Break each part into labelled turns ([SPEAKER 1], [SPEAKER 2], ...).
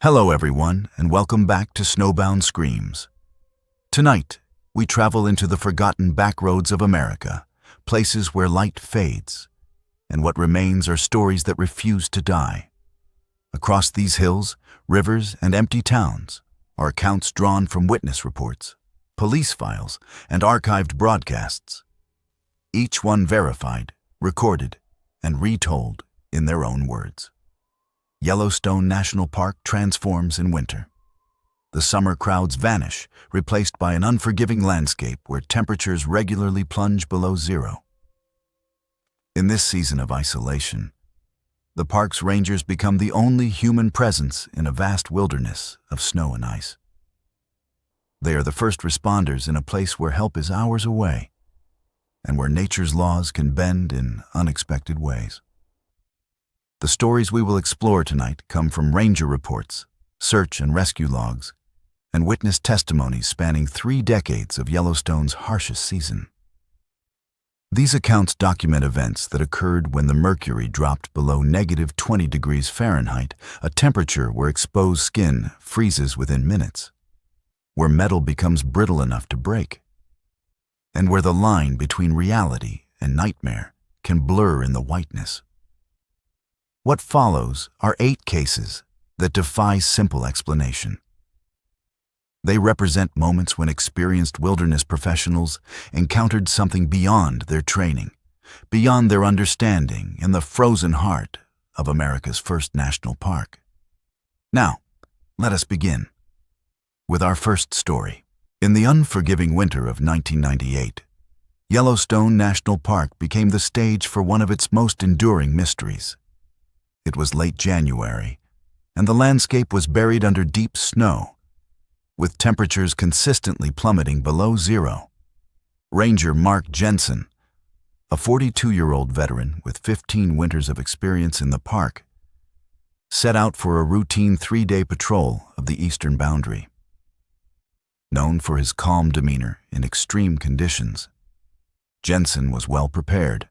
[SPEAKER 1] Hello everyone, and welcome back to Snowbound Screams. Tonight, we travel into the forgotten backroads of America, places where light fades, and what remains are stories that refuse to die. Across these hills, rivers, and empty towns are accounts drawn from witness reports, police files, and archived broadcasts, each one verified, recorded, and retold in their own words. Yellowstone National Park transforms in winter. The summer crowds vanish, replaced by an unforgiving landscape where temperatures regularly plunge below zero. In this season of isolation, the park's rangers become the only human presence in a vast wilderness of snow and ice. They are the first responders in a place where help is hours away, and where nature's laws can bend in unexpected ways. The stories we will explore tonight come from ranger reports, search and rescue logs, and witness testimonies spanning 3 decades of Yellowstone's harshest season. These accounts document events that occurred when the mercury dropped below -20 degrees Fahrenheit, a temperature where exposed skin freezes within minutes, where metal becomes brittle enough to break, and where the line between reality and nightmare can blur in the whiteness. What follows are 8 cases that defy simple explanation. They represent moments when experienced wilderness professionals encountered something beyond their training, beyond their understanding in the frozen heart of America's first national park. Now, let us begin with our first story. In the unforgiving winter of 1998, Yellowstone National Park became the stage for one of its most enduring mysteries. It was late January, and the landscape was buried under deep snow, with temperatures consistently plummeting below zero. Ranger Mark Jensen, a 42-year-old veteran with 15 winters of experience in the park, set out for a routine 3-day patrol of the eastern boundary. Known for his calm demeanor in extreme conditions, Jensen was well prepared,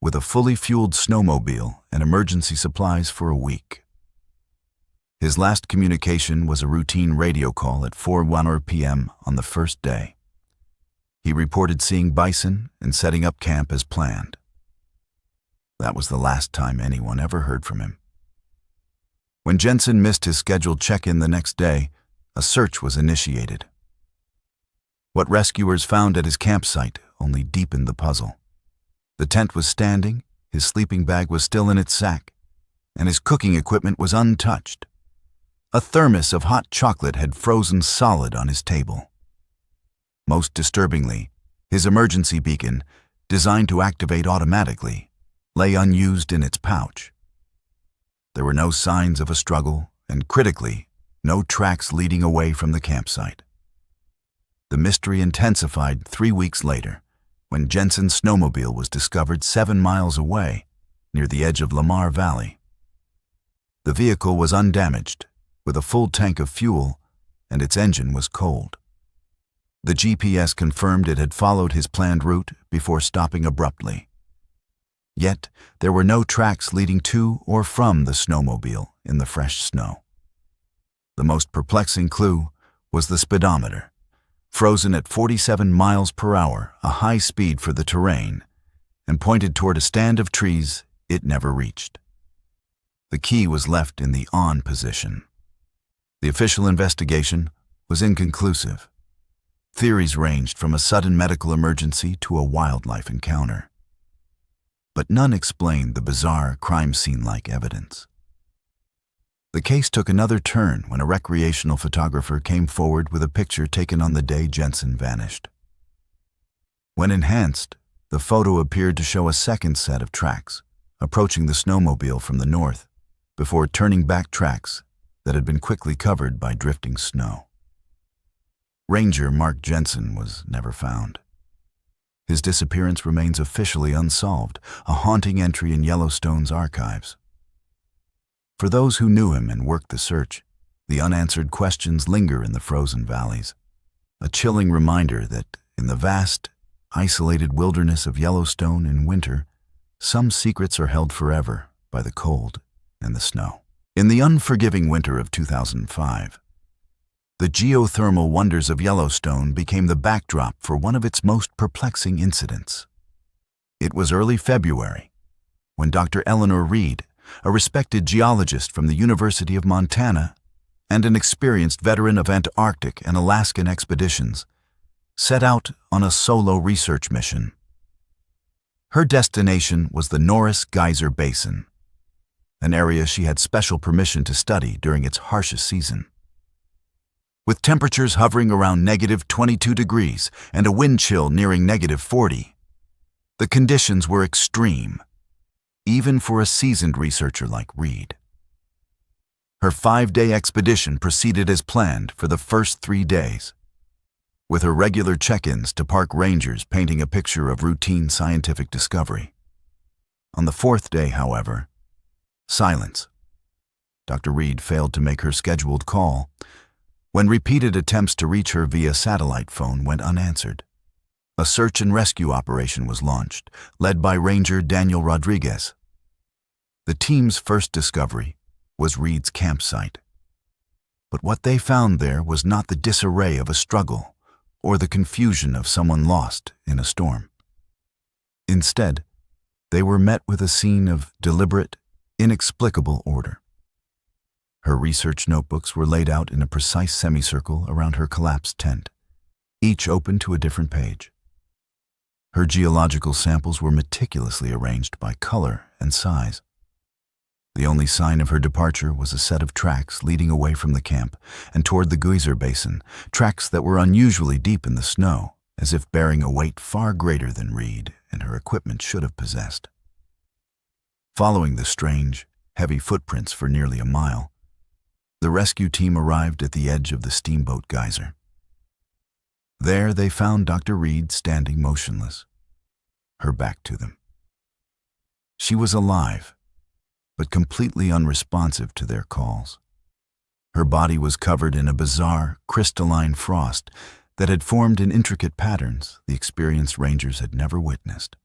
[SPEAKER 1] with a fully fueled snowmobile and emergency supplies for a week. His last communication was a routine radio call at 4:01 p.m. on the first day. He reported seeing bison and setting up camp as planned. That was the last time anyone ever heard from him. When Jensen missed his scheduled check-in the next day, a search was initiated. What rescuers found at his campsite only deepened the puzzle. The tent was standing, his sleeping bag was still in its sack, and his cooking equipment was untouched. A thermos of hot chocolate had frozen solid on his table. Most disturbingly, his emergency beacon, designed to activate automatically, lay unused in its pouch. There were no signs of a struggle, and critically, no tracks leading away from the campsite. The mystery intensified 3 weeks later, when Jensen's snowmobile was discovered 7 miles away, near the edge of Lamar Valley. The vehicle was undamaged, with a full tank of fuel, and its engine was cold. The GPS confirmed it had followed his planned route before stopping abruptly. Yet, there were no tracks leading to or from the snowmobile in the fresh snow. The most perplexing clue was the speedometer. Frozen at 47 miles per hour, a high speed for the terrain, and pointed toward a stand of trees it never reached. The key was left in the on position. The official investigation was inconclusive. Theories ranged from a sudden medical emergency to a wildlife encounter. But none explained the bizarre crime scene-like evidence. The case took another turn when a recreational photographer came forward with a picture taken on the day Jensen vanished. When enhanced, the photo appeared to show a second set of tracks, approaching the snowmobile from the north, before turning back tracks that had been quickly covered by drifting snow. Ranger Mark Jensen was never found. His disappearance remains officially unsolved, a haunting entry in Yellowstone's archives. For those who knew him and worked the search, the unanswered questions linger in the frozen valleys, a chilling reminder that in the vast, isolated wilderness of Yellowstone in winter, some secrets are held forever by the cold and the snow. In the unforgiving winter of 2005, the geothermal wonders of Yellowstone became the backdrop for one of its most perplexing incidents. It was early February, when Dr. Eleanor Reed, a respected geologist from the University of Montana and an experienced veteran of Antarctic and Alaskan expeditions, set out on a solo research mission. Her destination was the Norris Geyser Basin, an area she had special permission to study during its harshest season. With temperatures hovering around -22 degrees and a wind chill nearing -40, the conditions were extreme, even for a seasoned researcher like Reed. Her 5-day expedition proceeded as planned for the first 3 days, with her regular check-ins to park rangers painting a picture of routine scientific discovery. On the 4th day, however, silence. Dr. Reed failed to make her scheduled call, when repeated attempts to reach her via satellite phone went unanswered. A search and rescue operation was launched, led by Ranger Daniel Rodriguez. The team's first discovery was Reed's campsite. But what they found there was not the disarray of a struggle or the confusion of someone lost in a storm. Instead, they were met with a scene of deliberate, inexplicable order. Her research notebooks were laid out in a precise semicircle around her collapsed tent, each open to a different page. Her geological samples were meticulously arranged by color and size. The only sign of her departure was a set of tracks leading away from the camp and toward the geyser basin, tracks that were unusually deep in the snow, as if bearing a weight far greater than Reed and her equipment should have possessed. Following the strange, heavy footprints for nearly a mile, the rescue team arrived at the edge of the steamboat geyser. There they found Dr. Reed standing motionless, her back to them. She was alive, but completely unresponsive to their calls. Her body was covered in a bizarre, crystalline frost that had formed in intricate patterns the experienced rangers had never witnessed.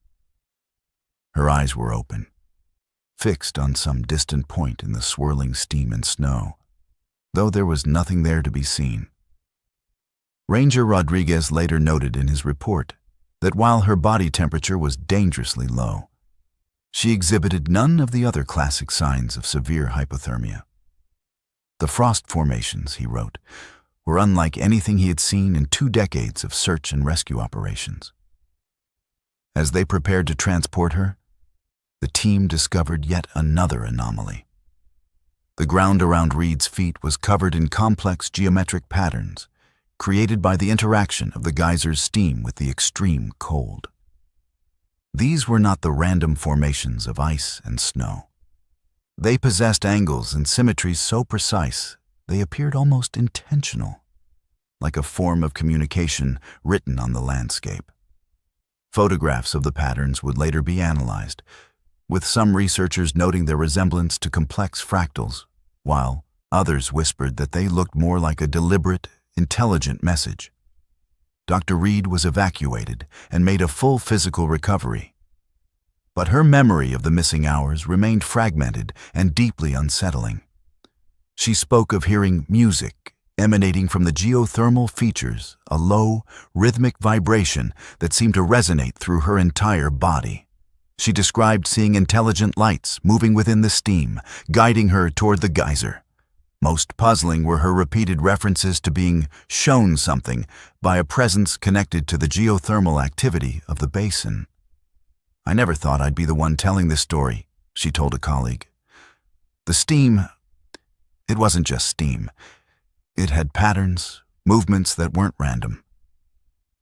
[SPEAKER 1] Her eyes were open, fixed on some distant point in the swirling steam and snow, though there was nothing there to be seen. Ranger Rodriguez later noted in his report that while her body temperature was dangerously low, she exhibited none of the other classic signs of severe hypothermia. The frost formations, he wrote, were unlike anything he had seen in 2 decades of search and rescue operations. As they prepared to transport her, the team discovered yet another anomaly. The ground around Reed's feet was covered in complex geometric patterns, created by the interaction of the geyser's steam with the extreme cold. These were not the random formations of ice and snow. They possessed angles and symmetries so precise they appeared almost intentional, like a form of communication written on the landscape. Photographs of the patterns would later be analyzed, with some researchers noting their resemblance to complex fractals, while others whispered that they looked more like a deliberate, intelligent message. Dr. Reed was evacuated and made a full physical recovery. But her memory of the missing hours remained fragmented and deeply unsettling. She spoke of hearing music emanating from the geothermal features, a low, rhythmic vibration that seemed to resonate through her entire body. She described seeing intelligent lights moving within the steam, guiding her toward the geyser. Most puzzling were her repeated references to being shown something by a presence connected to the geothermal activity of the basin. "I never thought I'd be the one telling this story," she told a colleague. "The steam, it wasn't just steam. It had patterns, movements that weren't random.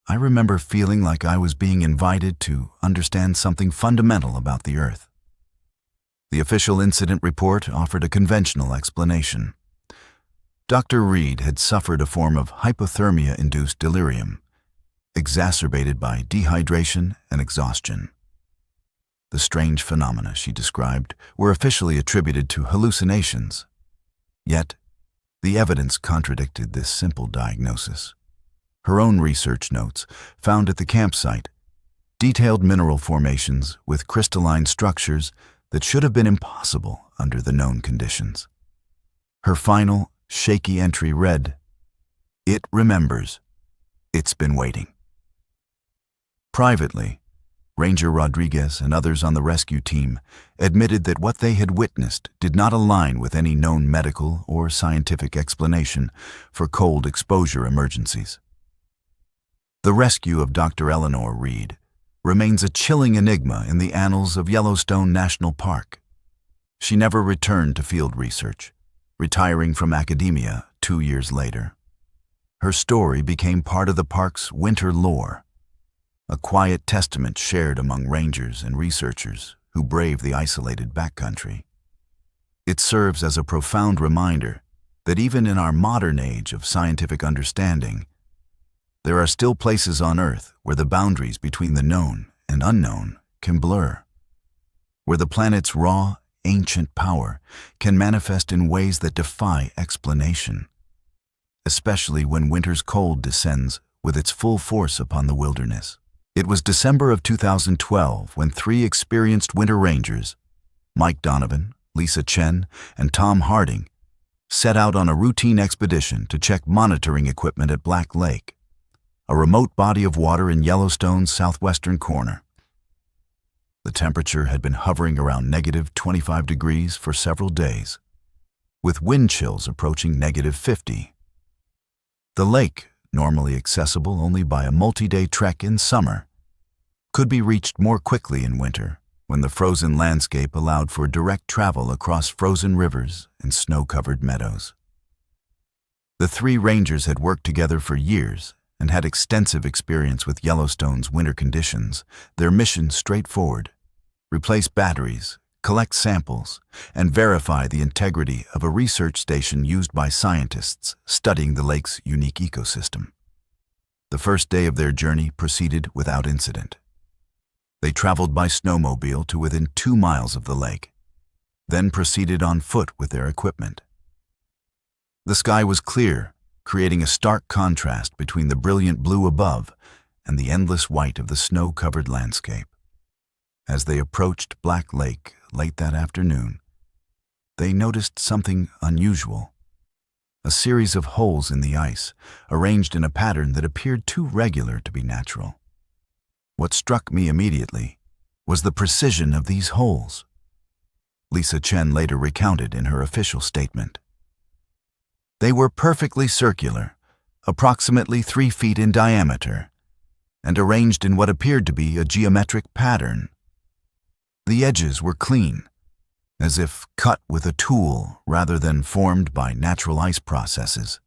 [SPEAKER 1] I remember feeling like I was being invited to understand something fundamental about the Earth." The official incident report offered a conventional explanation. Dr. Reed had suffered a form of hypothermia-induced delirium, exacerbated by dehydration and exhaustion. The strange phenomena she described were officially attributed to hallucinations. Yet, the evidence contradicted this simple diagnosis. Her own research notes found at the campsite detailed mineral formations with crystalline structures that should have been impossible under the known conditions. Her final, shaky entry read, "It remembers. It's been waiting." Privately, Ranger Rodriguez and others on the rescue team admitted that what they had witnessed did not align with any known medical or scientific explanation for cold exposure emergencies. The rescue of Dr. Eleanor Reed remains a chilling enigma in the annals of Yellowstone National Park. She never returned to field research, retiring from academia 2 years later. Her story became part of the park's winter lore, a quiet testament shared among rangers and researchers who brave the isolated backcountry. It serves as a profound reminder that even in our modern age of scientific understanding, there are still places on Earth where the boundaries between the known and unknown can blur, where the planet's raw, ancient power can manifest in ways that defy explanation, especially when winter's cold descends with its full force upon the wilderness. It was December of 2012 when 3 experienced winter rangers, Mike Donovan, Lisa Chen, and Tom Harding, set out on a routine expedition to check monitoring equipment at Black Lake, a remote body of water in Yellowstone's southwestern corner. The temperature had been hovering around -25 degrees for several days, with wind chills approaching -50. The lake, normally accessible only by a multi-day trek in summer, could be reached more quickly in winter when the frozen landscape allowed for direct travel across frozen rivers and snow-covered meadows. The 3 rangers had worked together for years and had extensive experience with Yellowstone's winter conditions. Their mission straightforward: replace batteries, collect samples, and verify the integrity of a research station used by scientists studying the lake's unique ecosystem. The first day of their journey proceeded without incident. They traveled by snowmobile to within 2 miles of the lake, then proceeded on foot with their equipment. The sky was clear, creating a stark contrast between the brilliant blue above and the endless white of the snow-covered landscape. As they approached Black Lake late that afternoon, they noticed something unusual: a series of holes in the ice, arranged in a pattern that appeared too regular to be natural. What struck me immediately was the precision of these holes. Lisa Chen later recounted in her official statement. They were perfectly circular, approximately 3 feet in diameter, and arranged in what appeared to be a geometric pattern. The edges were clean, as if cut with a tool rather than formed by natural ice processes.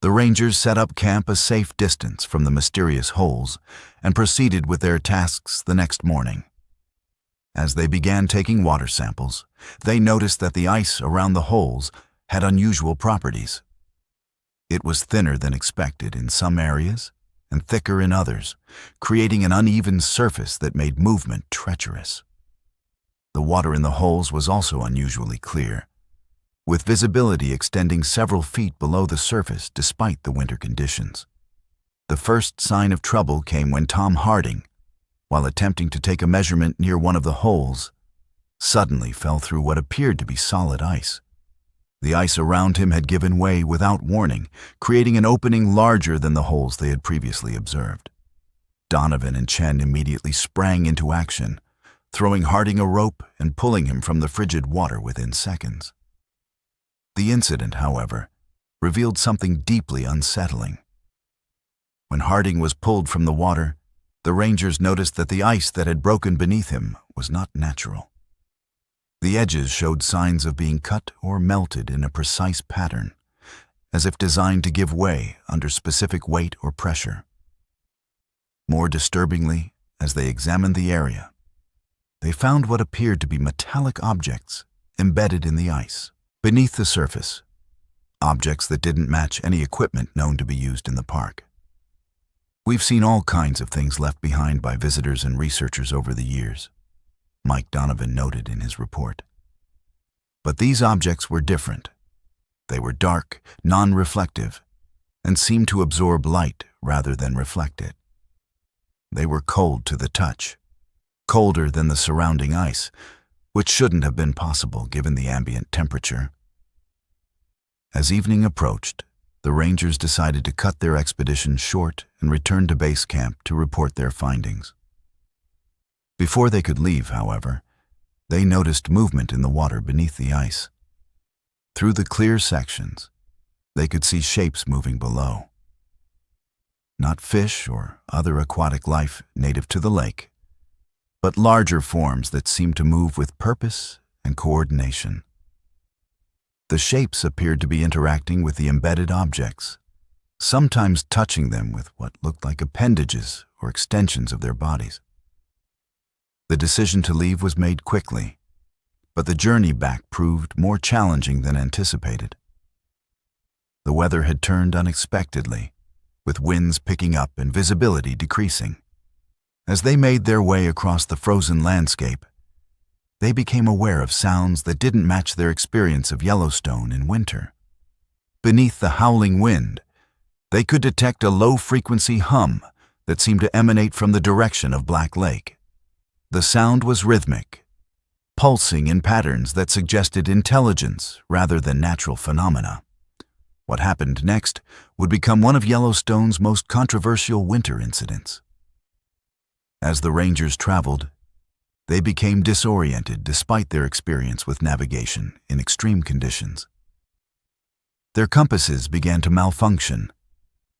[SPEAKER 1] The rangers set up camp a safe distance from the mysterious holes and proceeded with their tasks the next morning. As they began taking water samples, they noticed that the ice around the holes had unusual properties. It was thinner than expected in some areas and thicker in others, creating an uneven surface that made movement treacherous. The water in the holes was also unusually clear, with visibility extending several feet below the surface despite the winter conditions. The first sign of trouble came when Tom Harding, while attempting to take a measurement near one of the holes, suddenly fell through what appeared to be solid ice. The ice around him had given way without warning, creating an opening larger than the holes they had previously observed. Donovan and Chen immediately sprang into action, throwing Harding a rope and pulling him from the frigid water within seconds. The incident, however, revealed something deeply unsettling. When Harding was pulled from the water, the rangers noticed that the ice that had broken beneath him was not natural. The edges showed signs of being cut or melted in a precise pattern, as if designed to give way under specific weight or pressure. More disturbingly, as they examined the area, they found what appeared to be metallic objects embedded in the ice. Beneath the surface, objects that didn't match any equipment known to be used in the park. We've seen all kinds of things left behind by visitors and researchers over the years, Mike Donovan noted in his report. But these objects were different. They were dark, non-reflective, and seemed to absorb light rather than reflect it. They were cold to the touch, colder than the surrounding ice, which shouldn't have been possible given the ambient temperature. As evening approached, the Rangers decided to cut their expedition short and return to base camp to report their findings. Before they could leave, however, they noticed movement in the water beneath the ice. Through the clear sections, they could see shapes moving below. Not fish or other aquatic life native to the lake, but larger forms that seemed to move with purpose and coordination. The shapes appeared to be interacting with the embedded objects, sometimes touching them with what looked like appendages or extensions of their bodies. The decision to leave was made quickly, but the journey back proved more challenging than anticipated. The weather had turned unexpectedly, with winds picking up and visibility decreasing. As they made their way across the frozen landscape, they became aware of sounds that didn't match their experience of Yellowstone in winter. Beneath the howling wind, they could detect a low-frequency hum that seemed to emanate from the direction of Black Lake. The sound was rhythmic, pulsing in patterns that suggested intelligence rather than natural phenomena. What happened next would become one of Yellowstone's most controversial winter incidents. As the Rangers traveled, they became disoriented despite their experience with navigation in extreme conditions. Their compasses began to malfunction,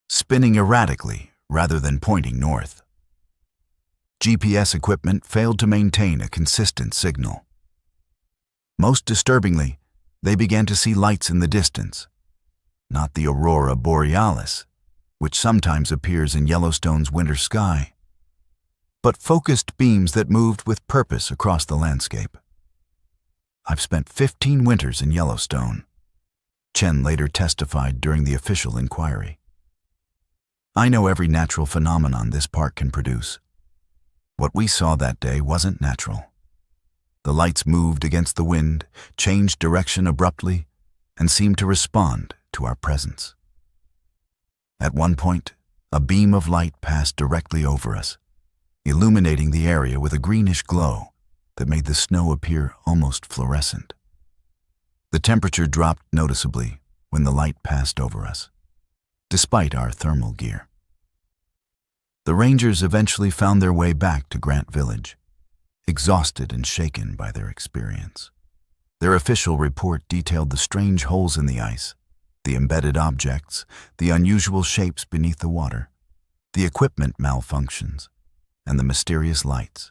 [SPEAKER 1] spinning erratically rather than pointing north. GPS equipment failed to maintain a consistent signal. Most disturbingly, they began to see lights in the distance, not the aurora borealis, which sometimes appears in Yellowstone's winter sky, but focused beams that moved with purpose across the landscape. "I've spent 15 winters in Yellowstone," Chen later testified during the official inquiry. "I know every natural phenomenon this park can produce. What we saw that day wasn't natural. The lights moved against the wind, changed direction abruptly, and seemed to respond to our presence. At one point, a beam of light passed directly over us, illuminating the area with a greenish glow that made the snow appear almost fluorescent. The temperature dropped noticeably when the light passed over us, despite our thermal gear." The Rangers eventually found their way back to Grant Village, exhausted and shaken by their experience. Their official report detailed the strange holes in the ice, the embedded objects, the unusual shapes beneath the water, the equipment malfunctions, and the mysterious lights.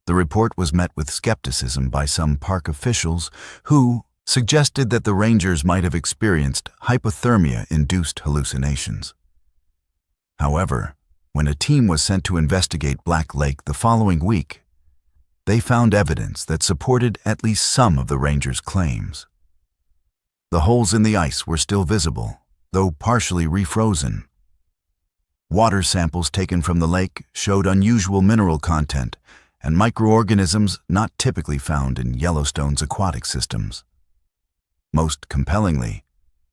[SPEAKER 1] The report was met with skepticism by some park officials who suggested that the Rangers might have experienced hypothermia-induced hallucinations. However, when a team was sent to investigate Black Lake the following week, they found evidence that supported at least some of the Rangers' claims. The holes in the ice were still visible, though partially refrozen. Water samples taken from the lake showed unusual mineral content and microorganisms not typically found in Yellowstone's aquatic systems. Most compellingly,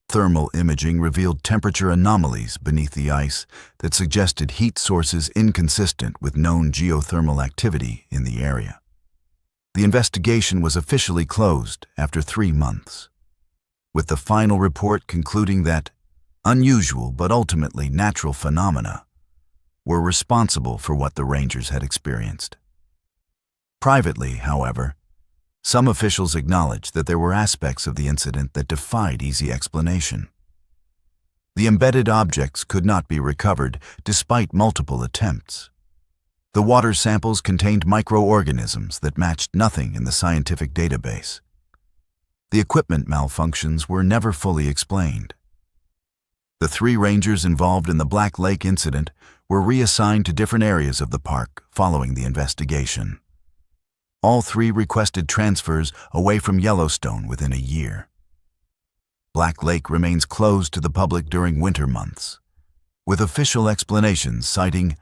[SPEAKER 1] thermal imaging revealed temperature anomalies beneath the ice that suggested heat sources inconsistent with known geothermal activity in the area. The investigation was officially closed after 3 months, with the final report concluding that unusual but ultimately natural phenomena were responsible for what the Rangers had experienced. Privately, however, some officials acknowledged that there were aspects of the incident that defied easy explanation. The embedded objects could not be recovered despite multiple attempts. The water samples contained microorganisms that matched nothing in the scientific database. The equipment malfunctions were never fully explained. The 3 Rangers involved in the Black Lake incident were reassigned to different areas of the park following the investigation. All 3 requested transfers away from Yellowstone within a year. Black Lake remains closed to the public during winter months, with official explanations citing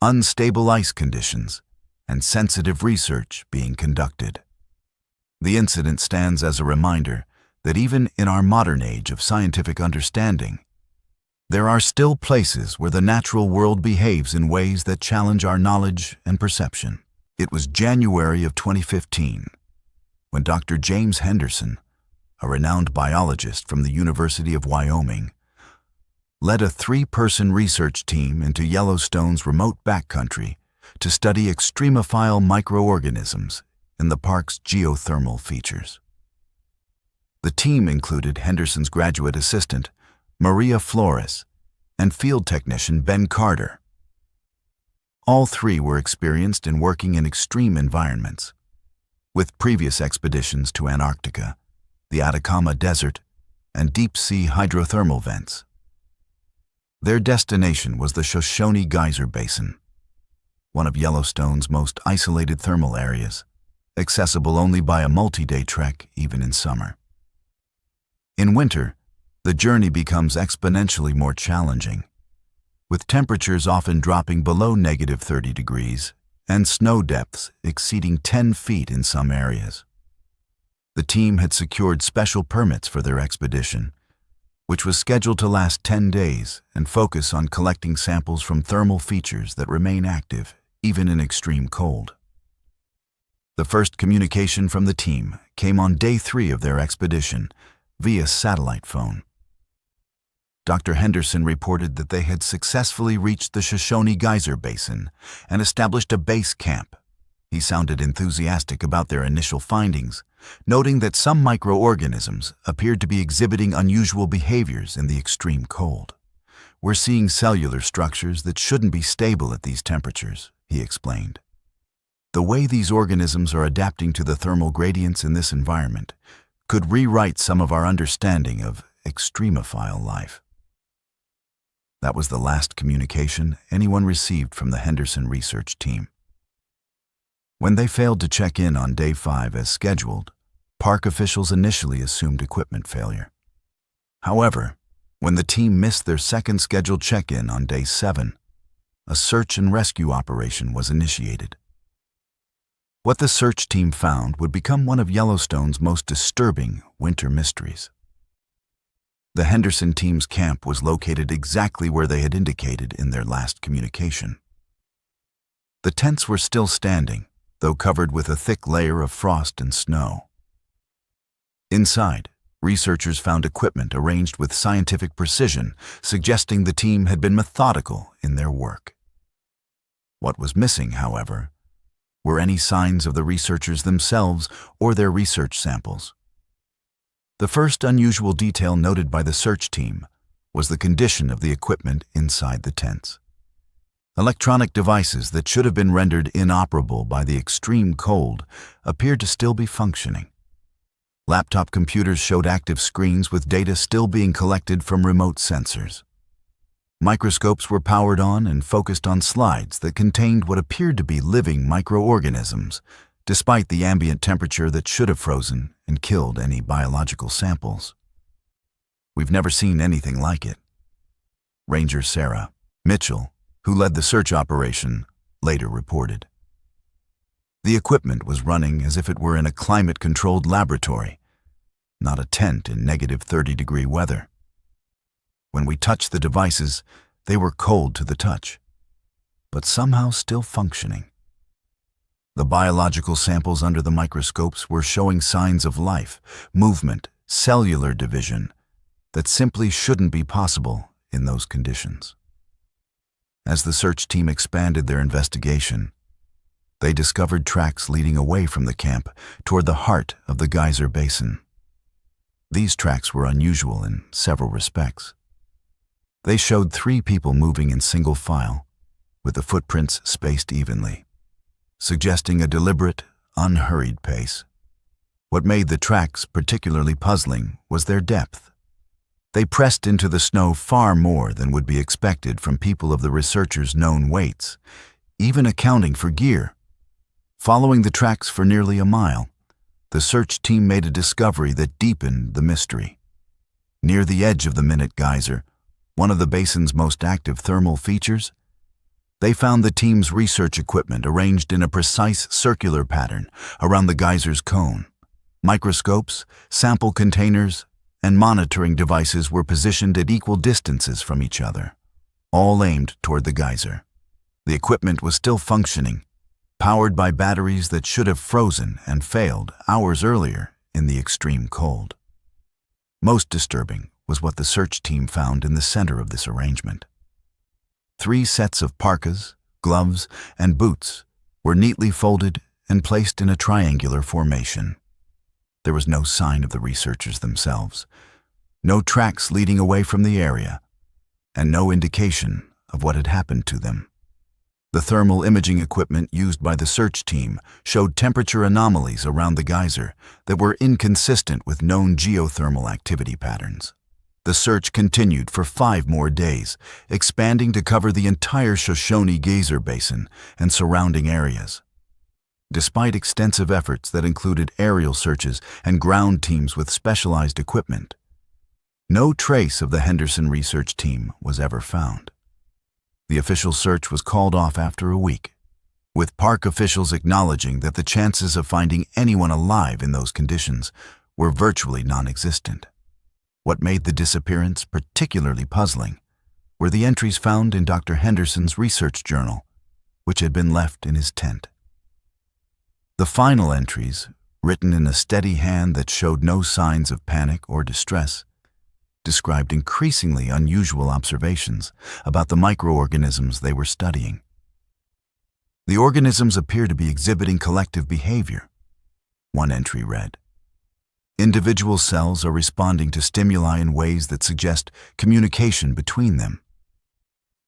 [SPEAKER 1] unstable ice conditions and sensitive research being conducted. The incident stands as a reminder that even in our modern age of scientific understanding, there are still places where the natural world behaves in ways that challenge our knowledge and perception. It was January of 2015 when Dr. James Henderson, a renowned biologist from the University of Wyoming, led a 3-person research team into Yellowstone's remote backcountry to study extremophile microorganisms in the park's geothermal features. The team included Henderson's graduate assistant, Maria Flores, and field technician Ben Carter. All 3 were experienced in working in extreme environments, with previous expeditions to Antarctica, the Atacama Desert, and deep-sea hydrothermal vents. Their destination was the Shoshone Geyser Basin, one of Yellowstone's most isolated thermal areas, accessible only by a multi-day trek even in summer. In winter, the journey becomes exponentially more challenging, with temperatures often dropping below -30 degrees and snow depths exceeding 10 feet in some areas. The team had secured special permits for their expedition, which was scheduled to last 10 days and focus on collecting samples from thermal features that remain active even in extreme cold. The first communication from the team came on day 3 of their expedition via satellite phone. Dr. Henderson reported that they had successfully reached the Shoshone Geyser Basin and established a base camp. He sounded enthusiastic about their initial findings, noting that some microorganisms appeared to be exhibiting unusual behaviors in the extreme cold. "We're seeing cellular structures that shouldn't be stable at these temperatures," he explained. "The way these organisms are adapting to the thermal gradients in this environment could rewrite some of our understanding of extremophile life." That was the last communication anyone received from the Henderson research team. When they failed to check in on day 5 as scheduled, park officials initially assumed equipment failure. However, when the team missed their second scheduled check-in on day 7, a search and rescue operation was initiated. What the search team found would become one of Yellowstone's most disturbing winter mysteries. The Henderson team's camp was located exactly where they had indicated in their last communication. The tents were still standing, though covered with a thick layer of frost and snow. Inside, researchers found equipment arranged with scientific precision, suggesting the team had been methodical in their work. What was missing, however, were any signs of the researchers themselves or their research samples. The first unusual detail noted by the search team was the condition of the equipment inside the tents. Electronic devices that should have been rendered inoperable by the extreme cold appeared to still be functioning. Laptop computers showed active screens with data still being collected from remote sensors. Microscopes were powered on and focused on slides that contained what appeared to be living microorganisms, despite the ambient temperature that should have frozen and killed any biological samples. "We've never seen anything like it," Ranger Sarah Mitchell, who led the search operation, later reported. The equipment was running as if it were in a climate-controlled laboratory, not a tent in -30-degree weather. When we touched the devices, they were cold to the touch, but somehow still functioning. The biological samples under the microscopes were showing signs of life, movement, cellular division that simply shouldn't be possible in those conditions. As the search team expanded their investigation, they discovered tracks leading away from the camp toward the heart of the geyser basin. These tracks were unusual in several respects. They showed 3 people moving in single file, with the footprints spaced evenly, suggesting a deliberate, unhurried pace. What made the tracks particularly puzzling was their depth. They pressed into the snow far more than would be expected from people of the researchers' known weights, even accounting for gear. Following the tracks for nearly a mile, the search team made a discovery that deepened the mystery. Near the edge of the Minute Geyser, one of the basin's most active thermal features, they found the team's research equipment arranged in a precise circular pattern around the geyser's cone. Microscopes, sample containers, and monitoring devices were positioned at equal distances from each other, all aimed toward the geyser. The equipment was still functioning, powered by batteries that should have frozen and failed hours earlier in the extreme cold. Most disturbing was what the search team found in the center of this arrangement. 3 sets of parkas, gloves, and boots were neatly folded and placed in a triangular formation. There was no sign of the researchers themselves, no tracks leading away from the area, and no indication of what had happened to them. The thermal imaging equipment used by the search team showed temperature anomalies around the geyser that were inconsistent with known geothermal activity patterns. The search continued for 5 more days, expanding to cover the entire Shoshone Geyser Basin and surrounding areas. Despite extensive efforts that included aerial searches and ground teams with specialized equipment, no trace of the Henderson research team was ever found. The official search was called off after a week, with park officials acknowledging that the chances of finding anyone alive in those conditions were virtually non-existent. What made the disappearance particularly puzzling were the entries found in Dr. Henderson's research journal, which had been left in his tent. The final entries, written in a steady hand that showed no signs of panic or distress, described increasingly unusual observations about the microorganisms they were studying. The organisms appear to be exhibiting collective behavior. One entry read, "Individual cells are responding to stimuli in ways that suggest communication between them.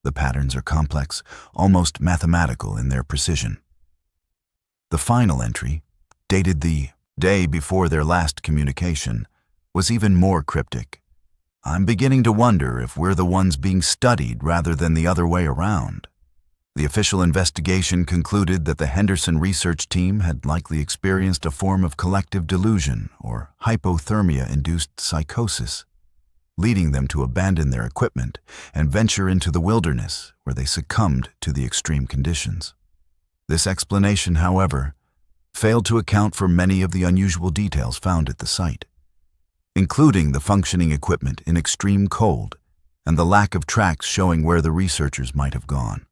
[SPEAKER 1] The patterns are complex, almost mathematical in their precision." The final entry, dated the day before their last communication, was even more cryptic. "I'm beginning to wonder if we're the ones being studied rather than the other way around." The official investigation concluded that the Henderson research team had likely experienced a form of collective delusion or hypothermia-induced psychosis, leading them to abandon their equipment and venture into the wilderness where they succumbed to the extreme conditions. This explanation, however, failed to account for many of the unusual details found at the site, including the functioning equipment in extreme cold and the lack of tracks showing where the researchers might have gone.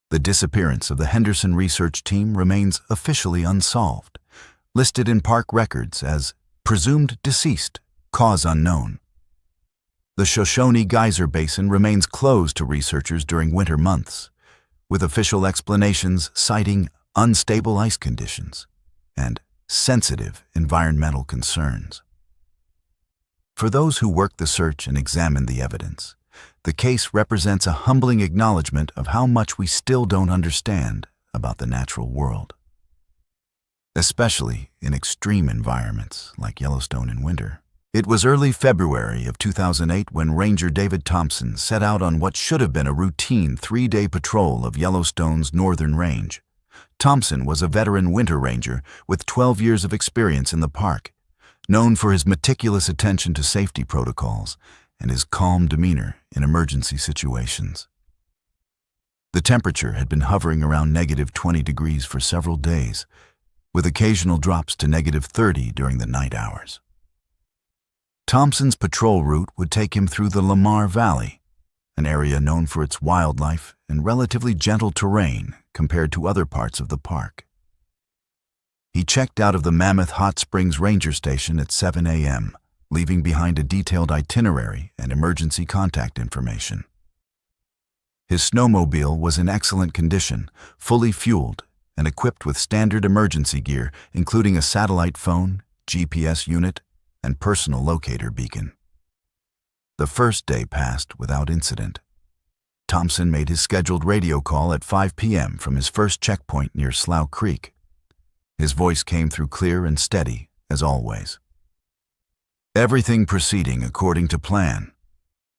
[SPEAKER 1] The disappearance of the Henderson research team remains officially unsolved, listed in park records as presumed deceased, cause unknown. The Shoshone Geyser Basin remains closed to researchers during winter months, with official explanations citing unstable ice conditions and sensitive environmental concerns. For those who worked the search and examined the evidence, the case represents a humbling acknowledgement of how much we still don't understand about the natural world, especially in extreme environments like Yellowstone in winter. It was early February of 2008 when Ranger David Thompson set out on what should have been a routine 3-day patrol of Yellowstone's northern range. Thompson was a veteran winter ranger with 12 years of experience in the park, known for his meticulous attention to safety protocols and his calm demeanor in emergency situations. The temperature had been hovering around -20 degrees for several days, with occasional drops to -30 during the night hours. Thompson's patrol route would take him through the Lamar Valley, an area known for its wildlife and relatively gentle terrain compared to other parts of the park. He checked out of the Mammoth Hot Springs Ranger Station at 7 a.m., leaving behind a detailed itinerary and emergency contact information. His snowmobile was in excellent condition, fully fueled, and equipped with standard emergency gear, including a satellite phone, GPS unit, and personal locator beacon. The first day passed without incident. Thompson made his scheduled radio call at 5 p.m. from his first checkpoint near Slough Creek. His voice came through clear and steady, as always. "Everything proceeding according to plan,"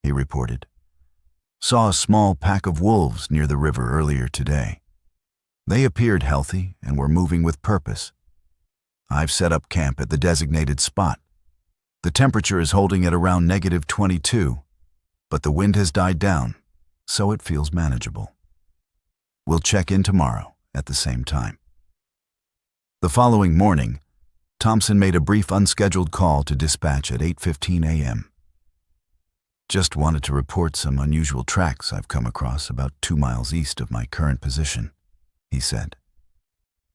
[SPEAKER 1] he reported. "Saw a small pack of wolves near the river earlier today. They appeared healthy and were moving with purpose. I've set up camp at the designated spot. The temperature is holding at around -22, but the wind has died down, so it feels manageable. We'll check in tomorrow at the same time." The following morning, Thompson made a brief unscheduled call to dispatch at 8:15 a.m. "Just wanted to report some unusual tracks I've come across about 2 miles east of my current position," he said.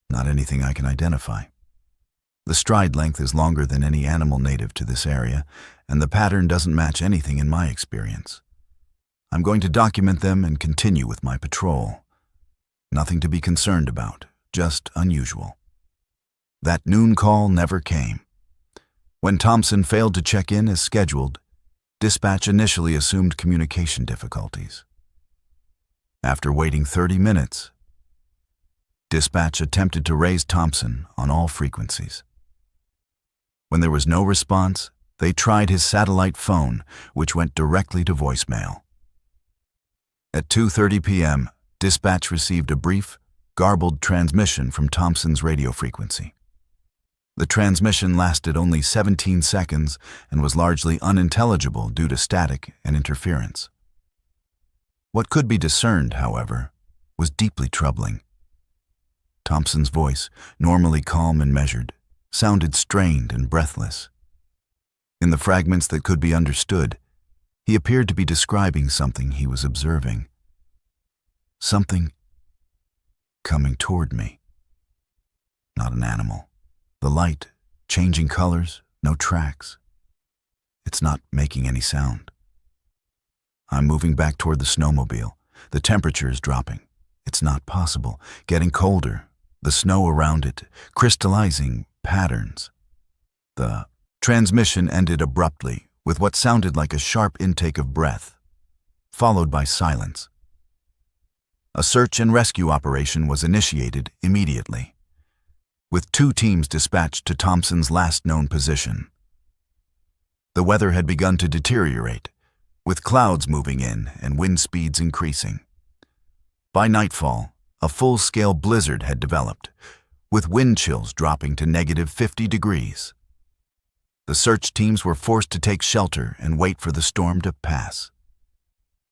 [SPEAKER 1] "Not anything I can identify." The stride length is longer than any animal native to this area, and the pattern doesn't match anything in my experience. I'm going to document them and continue with my patrol. Nothing to be concerned about, just unusual. That noon call never came. When Thompson failed to check in as scheduled, dispatch initially assumed communication difficulties. After waiting 30 minutes, dispatch attempted to raise Thompson on all frequencies. When there was no response, they tried his satellite phone, which went directly to voicemail. At 2:30 p.m., dispatch received a brief, garbled transmission from Thompson's radio frequency. The transmission lasted only 17 seconds and was largely unintelligible due to static and interference. What could be discerned, however, was deeply troubling. Thompson's voice, normally calm and measured, sounded strained and breathless. In the fragments that could be understood, he appeared to be describing something he was observing. Something coming toward me. Not an animal. The light, changing colors, no tracks. It's not making any sound. I'm moving back toward the snowmobile. The temperature is dropping. It's not possible. Getting colder. The snow around it, crystallizing patterns. The transmission ended abruptly with what sounded like a sharp intake of breath, followed by silence. A search and rescue operation was initiated immediately, with 2 teams dispatched to Thompson's last known position. The weather had begun to deteriorate, with clouds moving in and wind speeds increasing. By nightfall, a full-scale blizzard had developed, with wind chills dropping to -50 degrees. The search teams were forced to take shelter and wait for the storm to pass.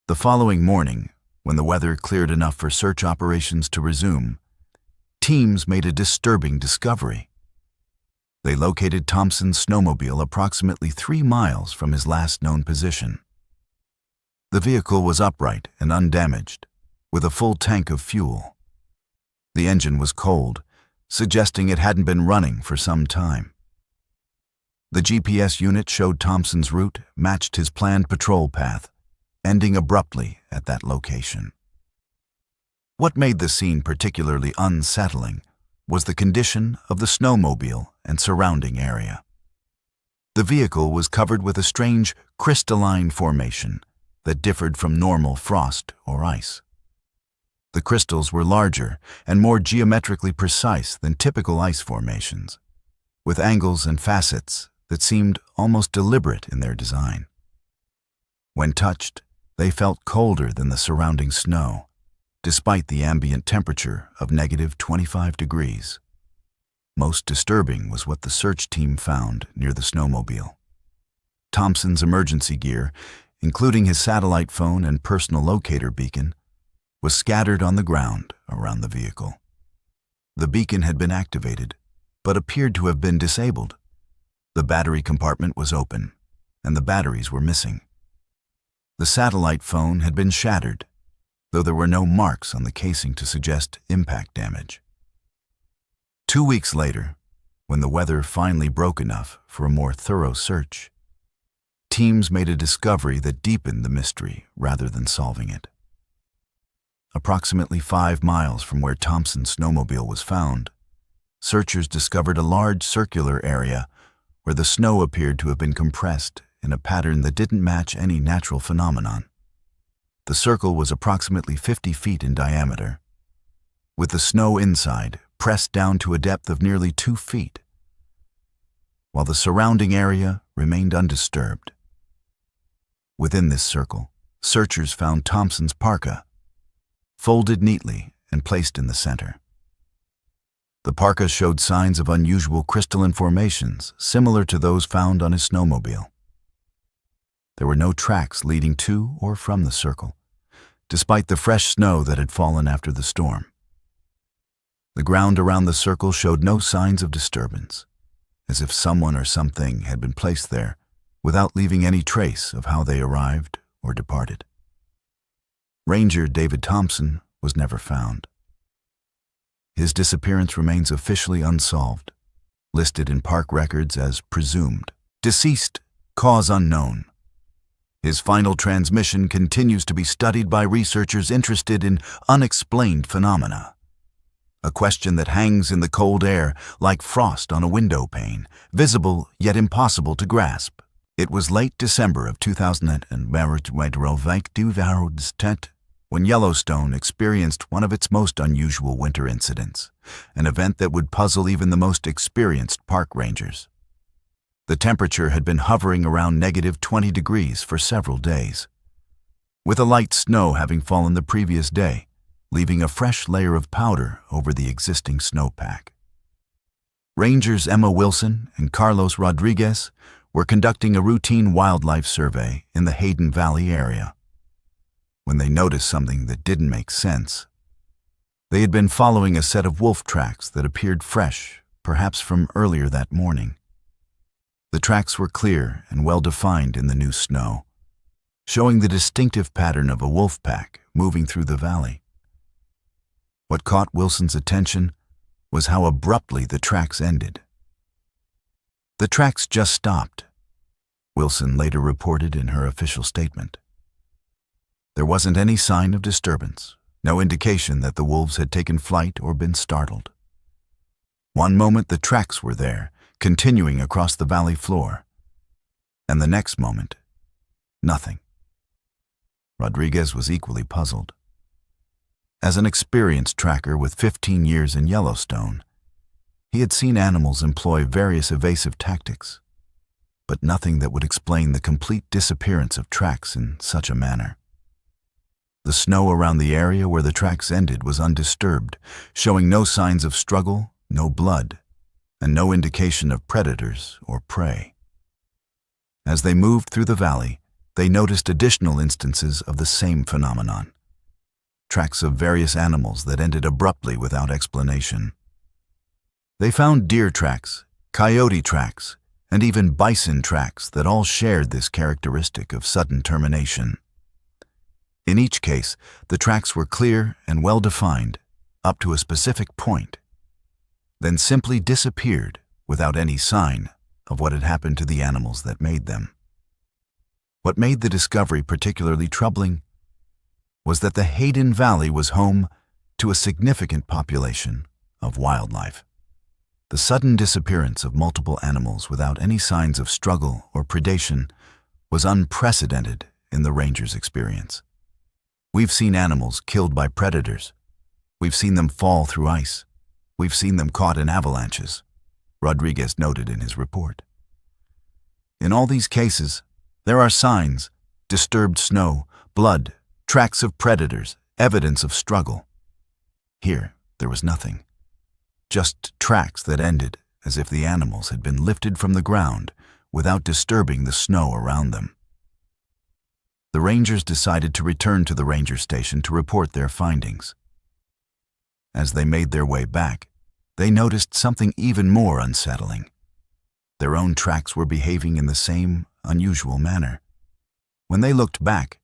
[SPEAKER 1] The following morning, when the weather cleared enough for search operations to resume, teams made a disturbing discovery. They located Thompson's snowmobile approximately 3 miles from his last known position. The vehicle was upright and undamaged, with a full tank of fuel. The engine was cold, suggesting it hadn't been running for some time. The GPS unit showed Thompson's route matched his planned patrol path, ending abruptly at that location. What made the scene particularly unsettling was the condition of the snowmobile and surrounding area. The vehicle was covered with a strange crystalline formation that differed from normal frost or ice. The crystals were larger and more geometrically precise than typical ice formations, with angles and facets that seemed almost deliberate in their design. When touched, they felt colder than the surrounding snow, despite the ambient temperature of -25 degrees. Most disturbing was what the search team found near the snowmobile. Thompson's emergency gear, including his satellite phone and personal locator beacon, was scattered on the ground around the vehicle. The beacon had been activated, but appeared to have been disabled. The battery compartment was open, and the batteries were missing. The satellite phone had been shattered, though there were no marks on the casing to suggest impact damage. 2 weeks later, when the weather finally broke enough for a more thorough search, teams made a discovery that deepened the mystery rather than solving it. Approximately 5 miles from where Thompson's snowmobile was found, searchers discovered a large circular area where the snow appeared to have been compressed in a pattern that didn't match any natural phenomenon. The circle was approximately 50 feet in diameter, with the snow inside pressed down to a depth of nearly 2 feet, while the surrounding area remained undisturbed. Within this circle, searchers found Thompson's parka, folded neatly and placed in the center. The parka showed signs of unusual crystalline formations similar to those found on his snowmobile. There were no tracks leading to or from the circle, despite the fresh snow that had fallen after the storm. The ground around the circle showed no signs of disturbance, as if someone or something had been placed there without leaving any trace of how they arrived or departed. Ranger David Thompson was never found. His disappearance remains officially unsolved, listed in park records as presumed. Deceased, cause unknown. His final transmission continues to be studied by researchers interested in unexplained phenomena. A question that hangs in the cold air like frost on a window pane, visible yet impossible to grasp. It was late December of 2000 when Yellowstone experienced one of its most unusual winter incidents, an event that would puzzle even the most experienced park rangers. The temperature had been hovering around -20 degrees for several days, with a light snow having fallen the previous day, leaving a fresh layer of powder over the existing snowpack. Rangers Emma Wilson and Carlos Rodriguez were conducting a routine wildlife survey in the Hayden Valley area when they noticed something that didn't make sense. They had been following a set of wolf tracks that appeared fresh, perhaps from earlier that morning. The tracks were clear and well-defined in the new snow, showing the distinctive pattern of a wolf pack moving through the valley. What caught Wilson's attention was how abruptly the tracks ended. The tracks just stopped, Wilson later reported in her official statement. There wasn't any sign of disturbance, no indication that the wolves had taken flight or been startled. One moment the tracks were there, continuing across the valley floor, and the next moment, nothing. Rodriguez was equally puzzled. As an experienced tracker with 15 years in Yellowstone, he had seen animals employ various evasive tactics, but nothing that would explain the complete disappearance of tracks in such a manner. The snow around the area where the tracks ended was undisturbed, showing no signs of struggle, no blood, and no indication of predators or prey. As they moved through the valley, they noticed additional instances of the same phenomenon. Tracks of various animals that ended abruptly without explanation. They found deer tracks, coyote tracks, and even bison tracks that all shared this characteristic of sudden termination. In each case, the tracks were clear and well-defined up to a specific point, then simply disappeared without any sign of what had happened to the animals that made them. What made the discovery particularly troubling was that the Hayden Valley was home to a significant population of wildlife. The sudden disappearance of multiple animals without any signs of struggle or predation was unprecedented in the rangers' experience. We've seen animals killed by predators. We've seen them fall through ice. We've seen them caught in avalanches, Rodriguez noted in his report. In all these cases, there are signs, disturbed snow, blood, tracks of predators, evidence of struggle. Here, there was nothing. Just tracks that ended as if the animals had been lifted from the ground without disturbing the snow around them. The rangers decided to return to the ranger station to report their findings. As they made their way back, they noticed something even more unsettling. Their own tracks were behaving in the same unusual manner. When they looked back,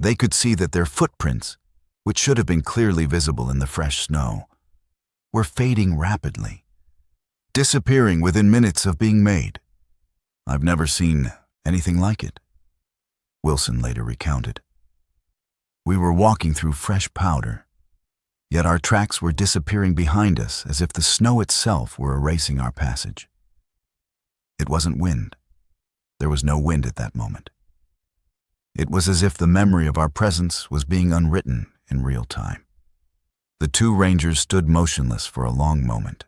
[SPEAKER 1] they could see that their footprints, which should have been clearly visible in the fresh snow, were fading rapidly, disappearing within minutes of being made. "I've never seen anything like it," Wilson later recounted. "We were walking through fresh powder, yet our tracks were disappearing behind us as if the snow itself were erasing our passage. It wasn't wind. There was no wind at that moment. It was as if the memory of our presence was being unwritten in real time." The two rangers stood motionless for a long moment,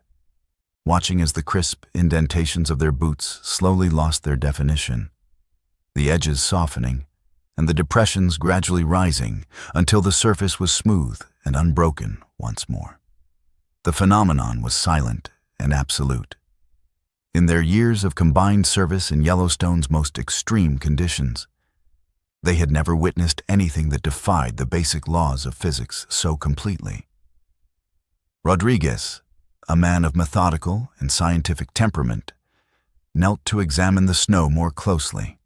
[SPEAKER 1] watching as the crisp indentations of their boots slowly lost their definition, the edges softening and the depressions gradually rising until the surface was smooth and unbroken once more. The phenomenon was silent and absolute. In their years of combined service in Yellowstone's most extreme conditions, they had never witnessed anything that defied the basic laws of physics so completely. Rodriguez, a man of methodical and scientific temperament, knelt to examine the snow more closely.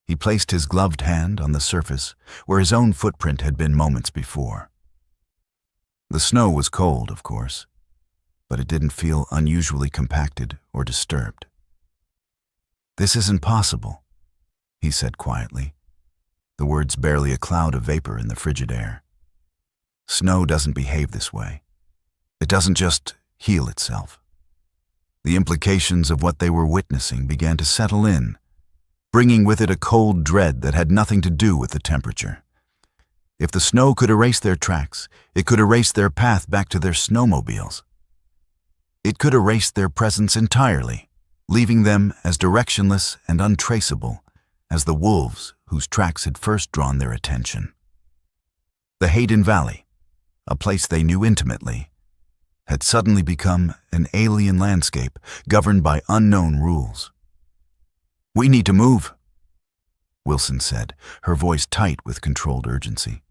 [SPEAKER 1] He placed his gloved hand on the surface where his own footprint had been moments before. The snow was cold, of course, but it didn't feel unusually compacted or disturbed. "This isn't possible," he said quietly, the words barely a cloud of vapor in the frigid air. "Snow doesn't behave this way. It doesn't just heal itself." The implications of what they were witnessing began to settle in, bringing with it a cold dread that had nothing to do with the temperature. If the snow could erase their tracks, it could erase their path back to their snowmobiles. It could erase their presence entirely, leaving them as directionless and untraceable as the wolves whose tracks had first drawn their attention. The Hayden Valley, a place they knew intimately, had suddenly become an alien landscape governed by unknown rules. "We need to move," Wilson said, her voice tight with controlled urgency.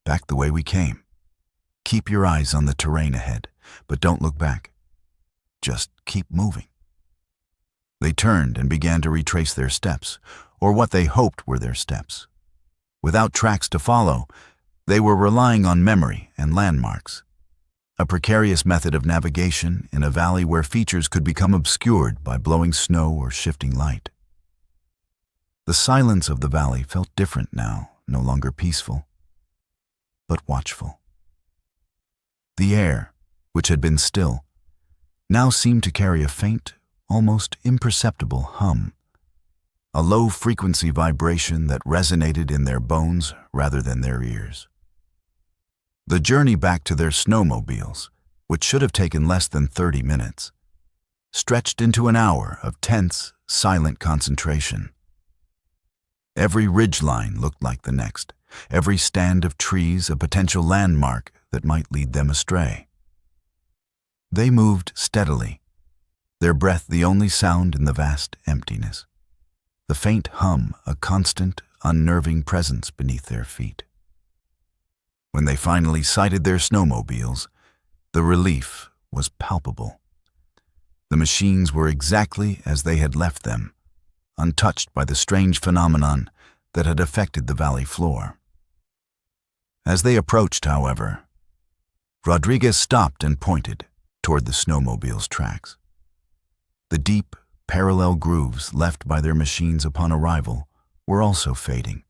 [SPEAKER 1] "Back the way we came. Keep your eyes on the terrain ahead, but don't look back. Just keep moving." They turned and began to retrace their steps, or what they hoped were their steps. Without tracks to follow, they were relying on memory and landmarks, a precarious method of navigation in a valley where features could become obscured by blowing snow or shifting light. The silence of the valley felt different now, no longer peaceful, but watchful. The air, which had been still, now seemed to carry a faint, almost imperceptible hum, a low-frequency vibration that resonated in their bones rather than their ears. The journey back to their snowmobiles, which should have taken less than 30 minutes, stretched into an hour of tense, silent concentration. Every ridgeline looked like the next, every stand of trees a potential landmark that might lead them astray. They moved steadily, their breath the only sound in the vast emptiness, the faint hum a constant, unnerving presence beneath their feet. When they finally sighted their snowmobiles, the relief was palpable. The machines were exactly as they had left them, untouched by the strange phenomenon that had affected the valley floor. As they approached, however, Rodriguez stopped and pointed toward the snowmobile's tracks. The deep, parallel grooves left by their machines upon arrival were also fading,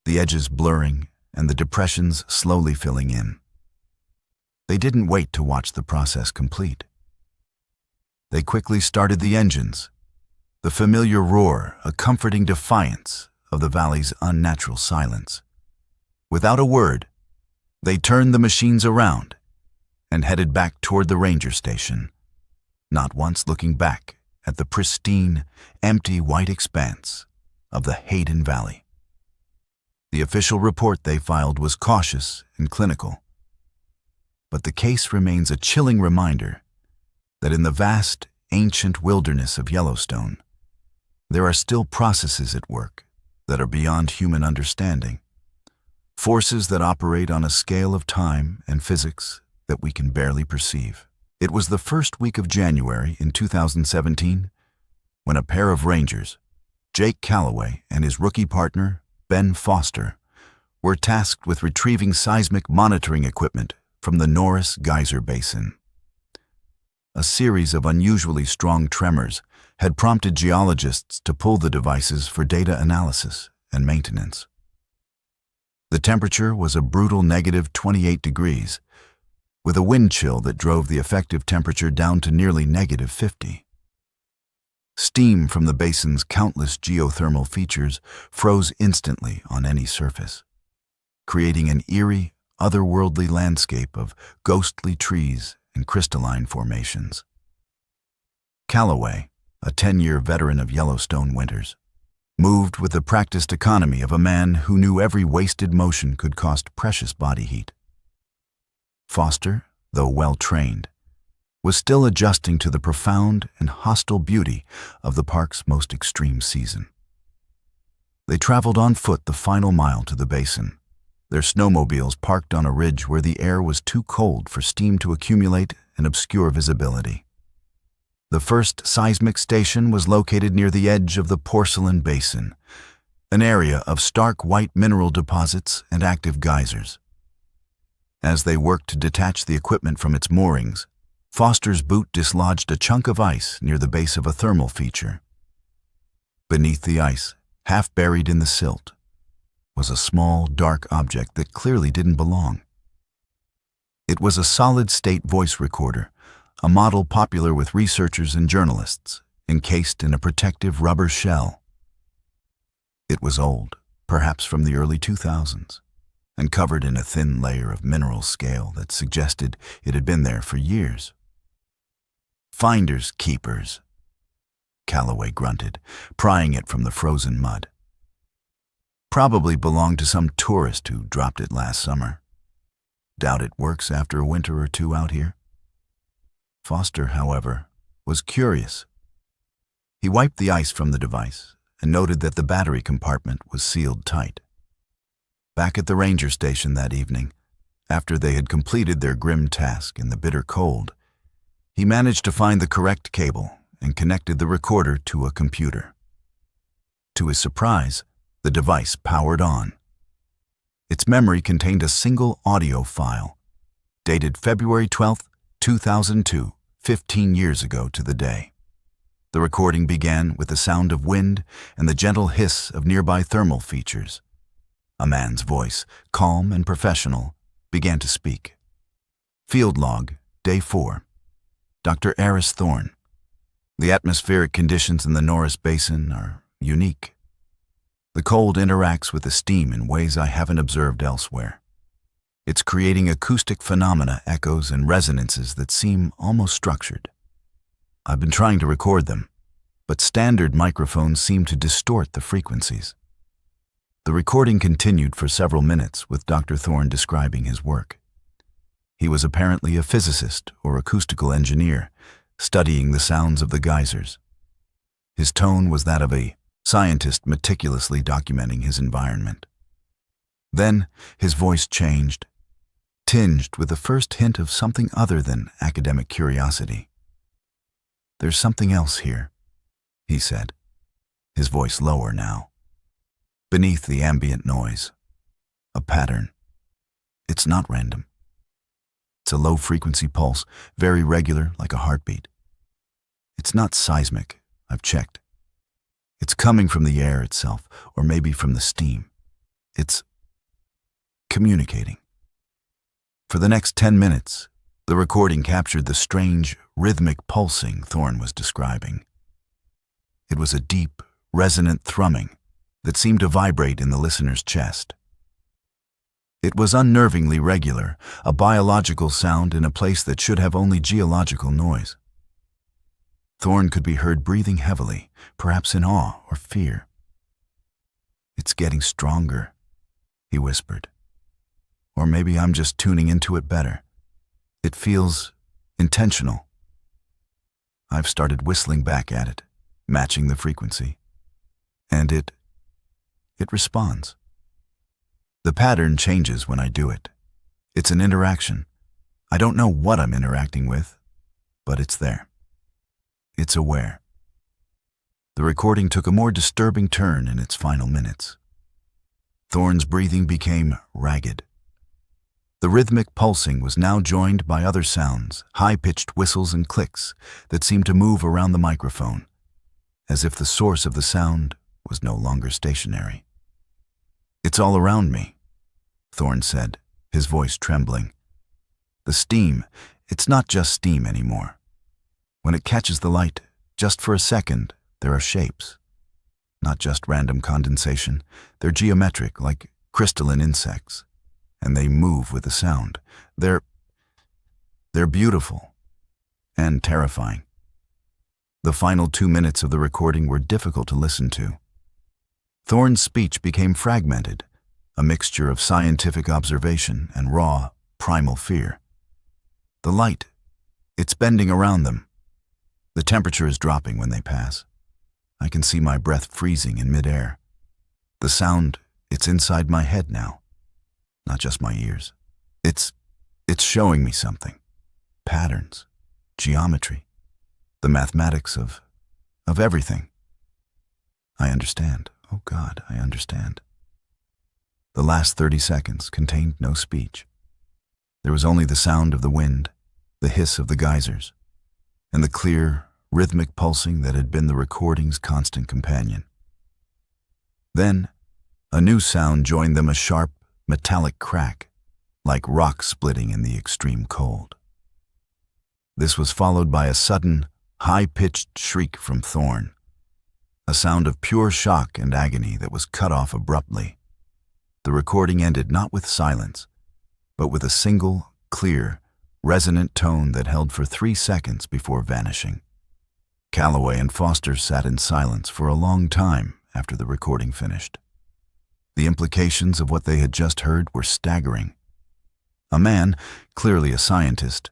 [SPEAKER 1] the edges blurring and the depressions slowly filling in. They didn't wait to watch the process complete. They quickly started the engines, the familiar roar a comforting defiance of the valley's unnatural silence. Without a word, they turned the machines around and headed back toward the ranger station, not once looking back at the pristine, empty white expanse of the Hayden Valley. The official report they filed was cautious and clinical, but the case remains a chilling reminder that in the vast, ancient wilderness of Yellowstone, there are still processes at work that are beyond human understanding, forces that operate on a scale of time and physics that we can barely perceive. It was the first week of January in 2017 when a pair of rangers, Jake Calloway and his rookie partner, Ben Foster, were tasked with retrieving seismic monitoring equipment from the Norris Geyser Basin. A series of unusually strong tremors had prompted geologists to pull the devices for data analysis and maintenance. The temperature was a brutal negative 28 degrees, with a wind chill that drove the effective temperature down to nearly negative 50. Steam from the basin's countless geothermal features froze instantly on any surface, creating an eerie, otherworldly landscape of ghostly trees and crystalline formations. Calloway, a 10-year veteran of Yellowstone winters, moved with the practiced economy of a man who knew every wasted motion could cost precious body heat. Foster, though well-trained, was still adjusting to the profound and hostile beauty of the park's most extreme season. They traveled on foot the final mile to the basin, their snowmobiles parked on a ridge where the air was too cold for steam to accumulate and obscure visibility. The first seismic station was located near the edge of the Porcelain Basin, an area of stark white mineral deposits and active geysers. As they worked to detach the equipment from its moorings, Foster's boot dislodged a chunk of ice near the base of a thermal feature. Beneath the ice, half buried in the silt, was a small, dark object that clearly didn't belong. It was a solid-state voice recorder, a model popular with researchers and journalists, encased in a protective rubber shell. It was old, perhaps from the early 2000s, and covered in a thin layer of mineral scale that suggested it had been there for years. "Finders keepers," Calloway grunted, prying it from the frozen mud. "Probably belonged to some tourist who dropped it last summer. Doubt it works after a winter or two out here." Foster, however, was curious. He wiped the ice from the device and noted that the battery compartment was sealed tight. Back at the ranger station that evening, after they had completed their grim task in the bitter cold, he managed to find the correct cable and connected the recorder to a computer. To his surprise, the device powered on. Its memory contained a single audio file, dated February 12, 2002, 15 years ago to the day. The recording began with the sound of wind and the gentle hiss of nearby thermal features. A man's voice, calm and professional, began to speak. "Field log, day 4. Dr. Eris Thorne. The atmospheric conditions in the Norris Basin are unique. The cold interacts with the steam in ways I haven't observed elsewhere. It's creating acoustic phenomena, echoes, and resonances that seem almost structured. I've been trying to record them, but standard microphones seem to distort the frequencies." The recording continued for several minutes with Dr. Thorne describing his work. He was apparently a physicist or acoustical engineer, studying the sounds of the geysers. His tone was that of a scientist meticulously documenting his environment. Then his voice changed, tinged with the first hint of something other than academic curiosity. "There's something else here," he said, his voice lower now. "Beneath the ambient noise, a pattern. It's not random. It's a low-frequency pulse, very regular, like a heartbeat. It's not seismic, I've checked. It's coming from the air itself, or maybe from the steam. It's communicating." For the next 10 minutes, the recording captured the strange, rhythmic pulsing Thorne was describing. It was a deep, resonant thrumming that seemed to vibrate in the listener's chest. It was unnervingly regular, a biological sound in a place that should have only geological noise. Thorne could be heard breathing heavily, perhaps in awe or fear. "It's getting stronger," he whispered. "Or maybe I'm just tuning into it better. It feels intentional." I've started whistling back at it, matching the frequency. And it responds. The pattern changes when I do it. It's an interaction. I don't know what I'm interacting with, but it's there. It's aware. The recording took a more disturbing turn in its final minutes. Thorne's breathing became ragged. The rhythmic pulsing was now joined by other sounds, high-pitched whistles and clicks that seemed to move around the microphone, as if the source of the sound was no longer stationary. "It's all around me," Thorne said, his voice trembling. "The steam, it's not just steam anymore. When it catches the light, just for a second, there are shapes. Not just random condensation, they're geometric, like crystalline insects. And they move with the sound. They're beautiful and terrifying." The final 2 minutes of the recording were difficult to listen to. Thorne's speech became fragmented, a mixture of scientific observation and raw, primal fear. The light, it's bending around them. The temperature is dropping when they pass. I can see my breath freezing in midair. The sound, it's inside my head now, not just my ears. It's showing me something. Patterns, geometry, the mathematics of everything. I understand. Oh God, I understand. The last 30 seconds contained no speech. There was only the sound of the wind the hiss of the geysers, and the clear, rhythmic pulsing that had been the recording's constant companion. Then, a new sound joined them, a sharp, metallic crack, like rock splitting in the extreme cold. This was followed by a sudden, high-pitched shriek from Thorne, a sound of pure shock and agony that was cut off abruptly. The recording ended not with silence, but with a single, clear, resonant tone that held for 3 seconds before vanishing. Calloway and Foster sat in silence for a long time after the recording finished. The implications of what they had just heard were staggering. A man, clearly a scientist,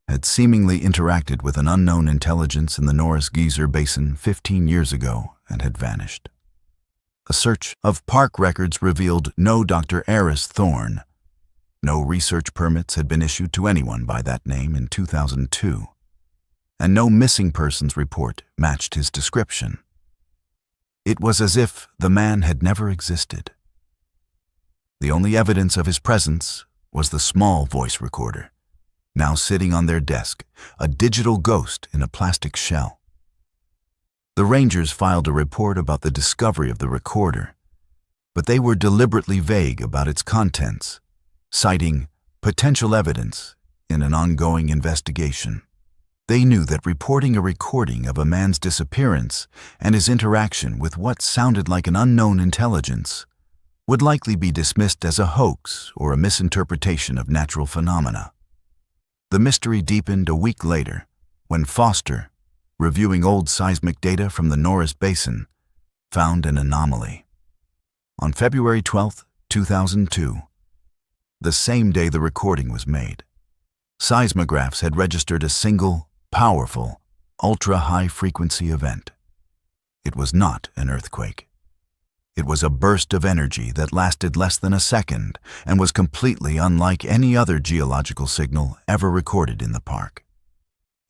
[SPEAKER 1] had seemingly interacted with an unknown intelligence in the Norris Geyser Basin 15 years ago and had vanished. A search of park records revealed no Dr. Aris Thorne. No research permits had been issued to anyone by that name in 2002, and no missing persons report matched his description. It was as if the man had never existed. The only evidence of his presence was the small voice recorder, now sitting on their desk, a digital ghost in a plastic shell. The Rangers filed a report about the discovery of the recorder, but they were deliberately vague about its contents, citing potential evidence in an ongoing investigation. They knew that reporting a recording of a man's disappearance and his interaction with what sounded like an unknown intelligence would likely be dismissed as a hoax or a misinterpretation of natural phenomena. The mystery deepened a week later when Foster, reviewing old seismic data from the Norris Basin, found an anomaly. On February 12, 2002, the same day the recording was made, seismographs had registered a single, powerful, ultra-high-frequency event. It was not an earthquake. It was a burst of energy that lasted less than a second and was completely unlike any other geological signal ever recorded in the park.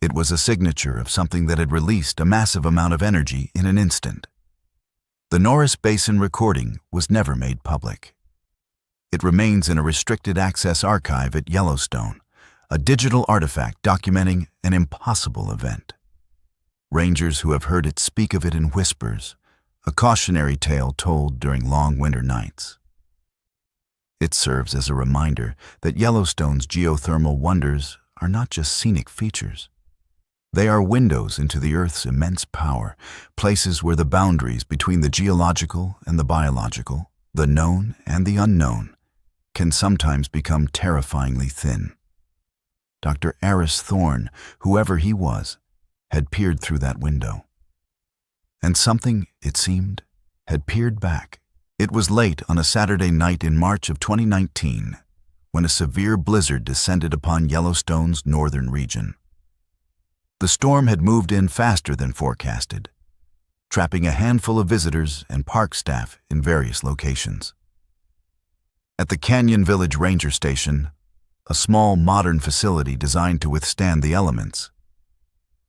[SPEAKER 1] It was a signature of something that had released a massive amount of energy in an instant. The Norris Basin recording was never made public. It remains in a restricted access archive at Yellowstone, a digital artifact documenting an impossible event. Rangers who have heard it speak of it in whispers, a cautionary tale told during long winter nights. It serves as a reminder that Yellowstone's geothermal wonders are not just scenic features. They are windows into the Earth's immense power, places where the boundaries between the geological and the biological, the known and the unknown, can sometimes become terrifyingly thin. Dr. Aris Thorne, whoever he was, had peered through that window. And something, it seemed, had peered back. It was late on a Saturday night in March of 2019 when a severe blizzard descended upon Yellowstone's northern region. The storm had moved in faster than forecasted, trapping a handful of visitors and park staff in various locations. At the Canyon Village Ranger Station, a small modern facility designed to withstand the elements,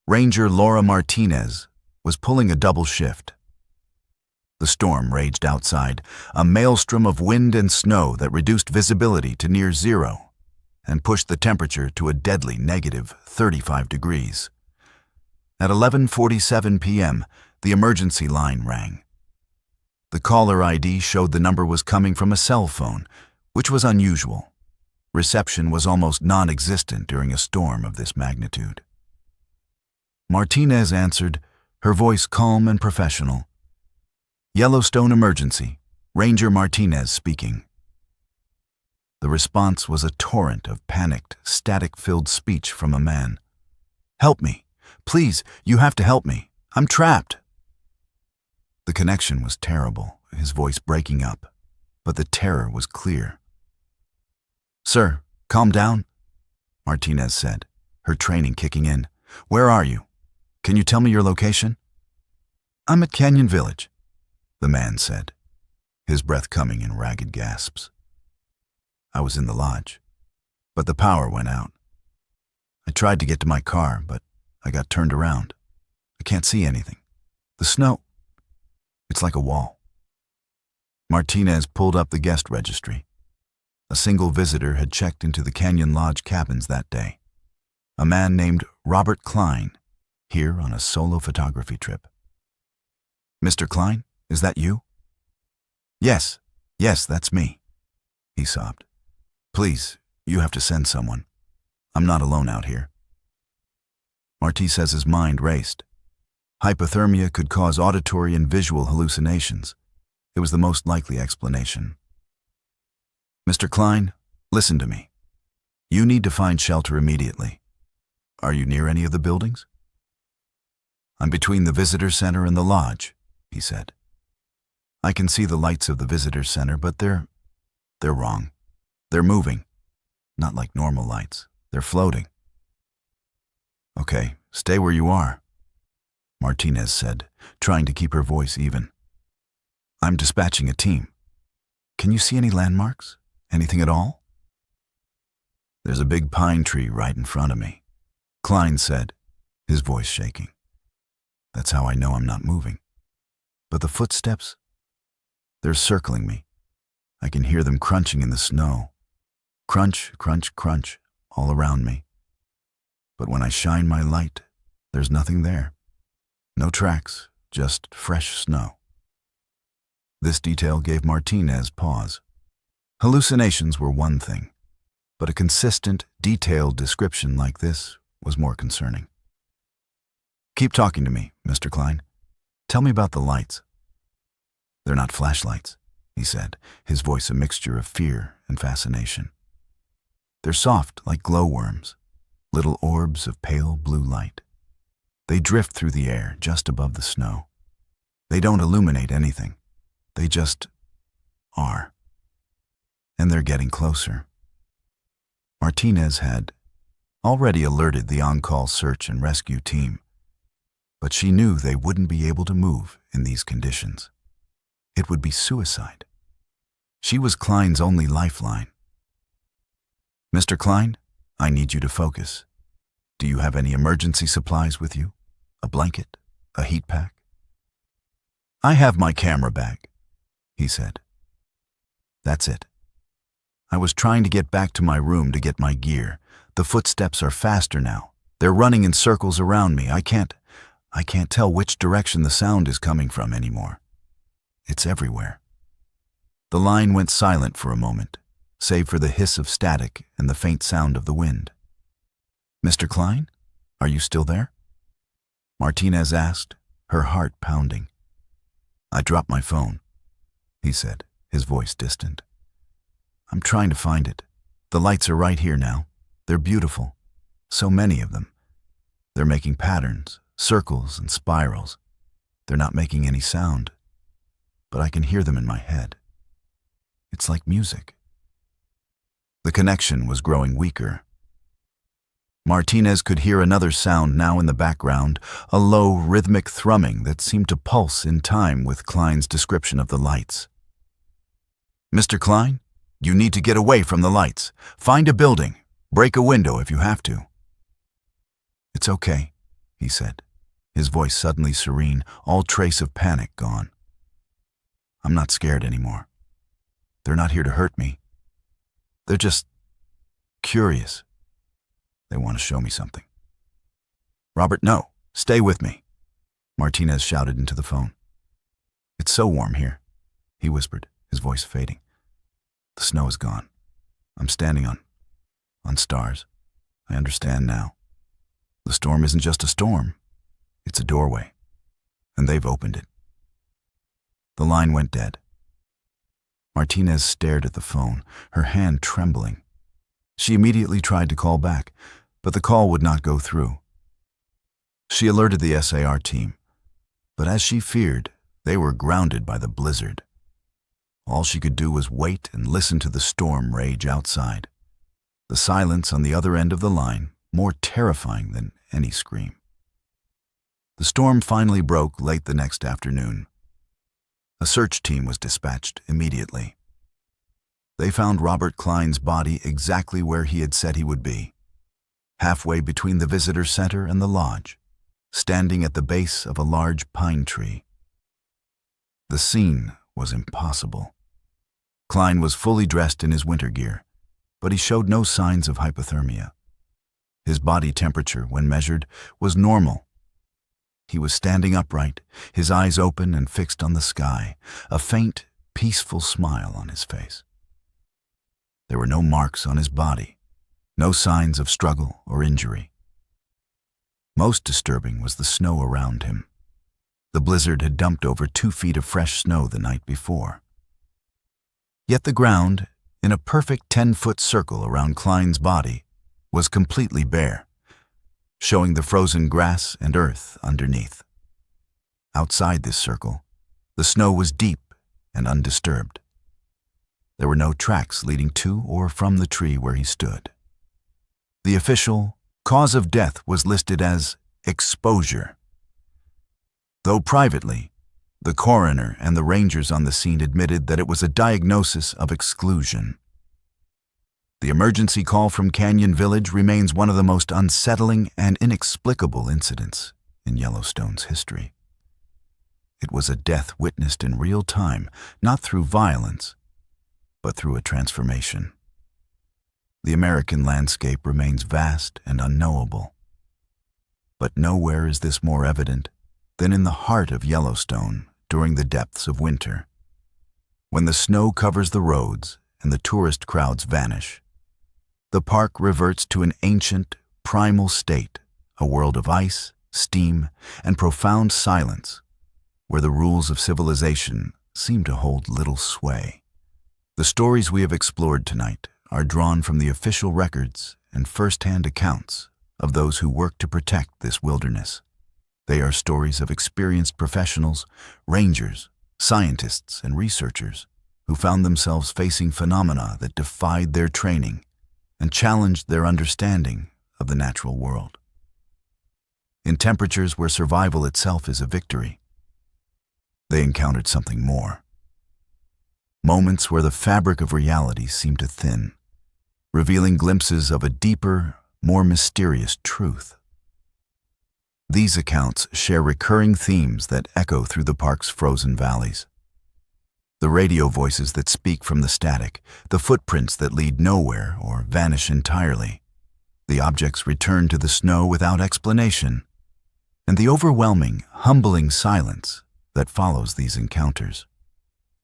[SPEAKER 1] Ranger Laura Martinez was pulling a double shift. The storm raged outside, a maelstrom of wind and snow that reduced visibility to near zero and pushed the temperature to a deadly negative 35 degrees. At 11:47 p.m., the emergency line rang. The caller ID showed the number was coming from a cell phone, which was unusual. Reception was almost non-existent during a storm of this magnitude. Martinez answered, her voice calm and professional. "Yellowstone emergency, Ranger Martinez speaking." The response was a torrent of panicked, static-filled speech from a man. "Help me. Please, you have to help me. I'm trapped." The connection was terrible, his voice breaking up, but the terror was clear. "Sir, calm down," Martinez said, her training kicking in. "Where are you? Can you tell me your location?" "I'm at Canyon Village," the man said, his breath coming in ragged gasps. "I was in the lodge, but the power went out. I tried to get to my car, but I got turned around. I can't see anything. The snow, it's like a wall." Martinez pulled up the guest registry. A single visitor had checked into the Canyon Lodge cabins that day. a man named Robert Klein, here on a solo photography trip. "Mr. Klein, is that you?" Yes, that's me," he sobbed. "Please, you have to send someone. I'm not alone out here." Marty says his mind raced. Hypothermia could cause auditory and visual hallucinations. It was the most likely explanation. "Mr. Klein, listen to me. You need to find shelter immediately. Are you near any of the buildings?" "I'm between the visitor center and the lodge," he said. "I can see the lights of the visitor center, but they're wrong. They're moving. Not like normal lights. They're floating." "Okay, stay where you are," Martinez said, trying to keep her voice even. "I'm dispatching a team. Can you see any landmarks? Anything at all?" "There's a big pine tree right in front of me," Klein said, his voice shaking. "That's how I know I'm not moving. But the footsteps, they're circling me. I can hear them crunching in the snow. Crunch, crunch, crunch, all around me. But when I shine my light, there's nothing there. No tracks, just fresh snow." This detail gave Martinez pause. Hallucinations were one thing, but a consistent, detailed description like this was more concerning. "Keep talking to me, Mr. Klein. Tell me about the lights." "They're not flashlights," he said, his voice a mixture of fear and fascination. "They're soft like glowworms, little orbs of pale blue light. They drift through the air just above the snow. They don't illuminate anything. They just are. And they're getting closer." Martinez had already alerted the on-call search and rescue team, but she knew they wouldn't be able to move in these conditions. It would be suicide. She was Klein's only lifeline. "Mr. Klein, I need you to focus. Do you have any emergency supplies with you? A blanket? A heat pack?" "I have my camera bag," he said. "That's it. I was trying to get back to my room to get my gear. The footsteps are faster now. They're running in circles around me. I can't tell which direction the sound is coming from anymore. It's everywhere." The line went silent for a moment, save for the hiss of static and the faint sound of the wind. "Mr. Klein, are you still there?" Martinez asked, her heart pounding. "I dropped my phone," he said, his voice distant. "I'm trying to find it. The lights are right here now. They're beautiful. So many of them. They're making patterns, circles and spirals. They're not making any sound, but I can hear them in my head. It's like music." The connection was growing weaker. Martinez could hear another sound now in the background, a low, rhythmic thrumming that seemed to pulse in time with Klein's description of the lights. "Mr. Klein, you need to get away from the lights. Find a building. Break a window if you have to." "It's okay," he said, his voice suddenly serene, all trace of panic gone. "I'm not scared anymore. They're not here to hurt me. They're just curious. They want to show me something." "Robert, no. Stay with me," Martinez shouted into the phone. "It's so warm here," he whispered, his voice fading. "The snow is gone. I'm standing on stars. I understand now. The storm isn't just a storm. It's a doorway. And they've opened it." The line went dead. Martinez stared at the phone, her hand trembling. She immediately tried to call back, but the call would not go through. She alerted the SAR team, but as she feared, they were grounded by the blizzard. All she could do was wait and listen to the storm rage outside. The silence on the other end of the line more terrifying than any scream. The storm finally broke late the next afternoon. A search team was dispatched immediately. They found Robert Klein's body exactly where he had said he would be, halfway between the visitor center and the lodge, standing at the base of a large pine tree. The scene was impossible. Klein was fully dressed in his winter gear, but he showed no signs of hypothermia. His body temperature, when measured, was normal. He was standing upright, his eyes open and fixed on the sky, a faint, peaceful smile on his face. There were no marks on his body, no signs of struggle or injury. Most disturbing was the snow around him. The blizzard had dumped over 2 feet of fresh snow the night before. Yet the ground, in a perfect 10-foot circle around Klein's body, was completely bare, showing the frozen grass and earth underneath. Outside this circle, the snow was deep and undisturbed. There were no tracks leading to or from the tree where he stood. The official cause of death was listed as exposure, though privately, the coroner and the rangers on the scene admitted that it was a diagnosis of exclusion. The emergency call from Canyon Village remains one of the most unsettling and inexplicable incidents in Yellowstone's history. It was a death witnessed in real time, not through violence, but through a transformation. The American landscape remains vast and unknowable. But nowhere is this more evident than in the heart of Yellowstone during the depths of winter. When the snow covers the roads and the tourist crowds vanish, the park reverts to an ancient, primal state, a world of ice, steam, and profound silence, where the rules of civilization seem to hold little sway. The stories we have explored tonight are drawn from the official records and first-hand accounts of those who work to protect this wilderness. They are stories of experienced professionals, rangers, scientists, and researchers who found themselves facing phenomena that defied their training and challenged their understanding of the natural world. In temperatures where survival itself is a victory, they encountered something more. Moments where the fabric of reality seemed to thin, revealing glimpses of a deeper, more mysterious truth. These accounts share recurring themes that echo through the park's frozen valleys. The radio voices that speak from the static, the footprints that lead nowhere or vanish entirely, the objects return to the snow without explanation, and the overwhelming, humbling silence that follows these encounters.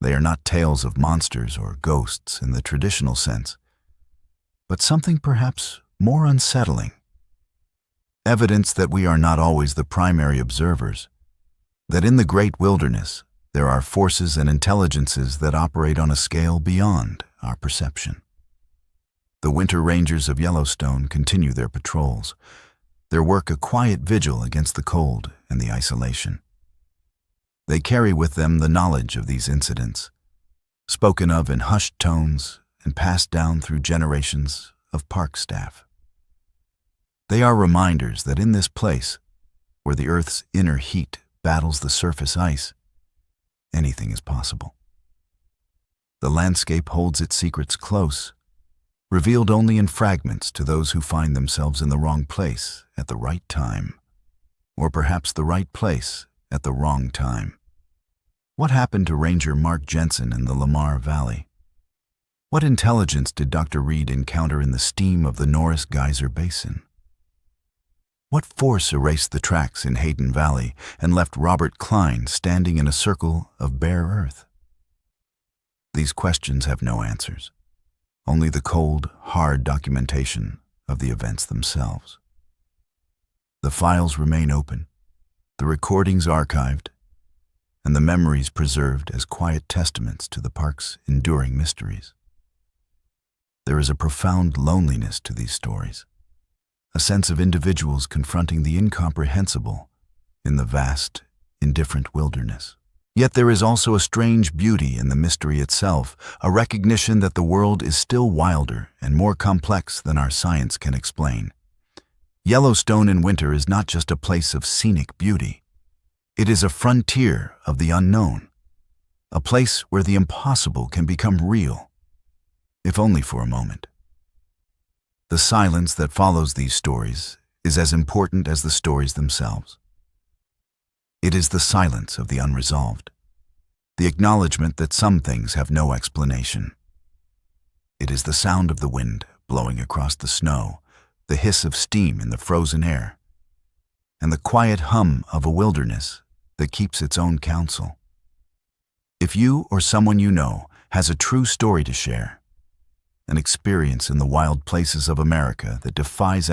[SPEAKER 1] They are not tales of monsters or ghosts in the traditional sense, but something perhaps more unsettling. Evidence that we are not always the primary observers, that in the great wilderness, there are forces and intelligences that operate on a scale beyond our perception. The winter rangers of Yellowstone continue their patrols, their work a quiet vigil against the cold and the isolation. They carry with them the knowledge of these incidents, spoken of in hushed tones and passed down through generations of park staff. They are reminders that in this place, where the Earth's inner heat battles the surface ice, anything is possible. The landscape holds its secrets close, revealed only in fragments to those who find themselves in the wrong place at the right time, or perhaps the right place at the wrong time. What happened to Ranger Mark Jensen in the Lamar Valley? What intelligence did Dr. Reed encounter in the steam of the Norris Geyser Basin? What force erased the tracks in Hayden Valley and left Robert Klein standing in a circle of bare earth? These questions have no answers, only the cold, hard documentation of the events themselves. The files remain open, the recordings archived, and the memories preserved as quiet testaments to the park's enduring mysteries. There is a profound loneliness to these stories, a sense of individuals confronting the incomprehensible in the vast, indifferent wilderness. Yet there is also a strange beauty in the mystery itself, a recognition that the world is still wilder and more complex than our science can explain. Yellowstone in winter is not just a place of scenic beauty. It is a frontier of the unknown, a place where the impossible can become real, if only for a moment. The silence that follows these stories is as important as the stories themselves. It is the silence of the unresolved, the acknowledgement that some things have no explanation. It is the sound of the wind blowing across the snow, the hiss of steam in the frozen air, and the quiet hum of a wilderness that keeps its own counsel. If you or someone you know has a true story to share, an experience in the wild places of America that defies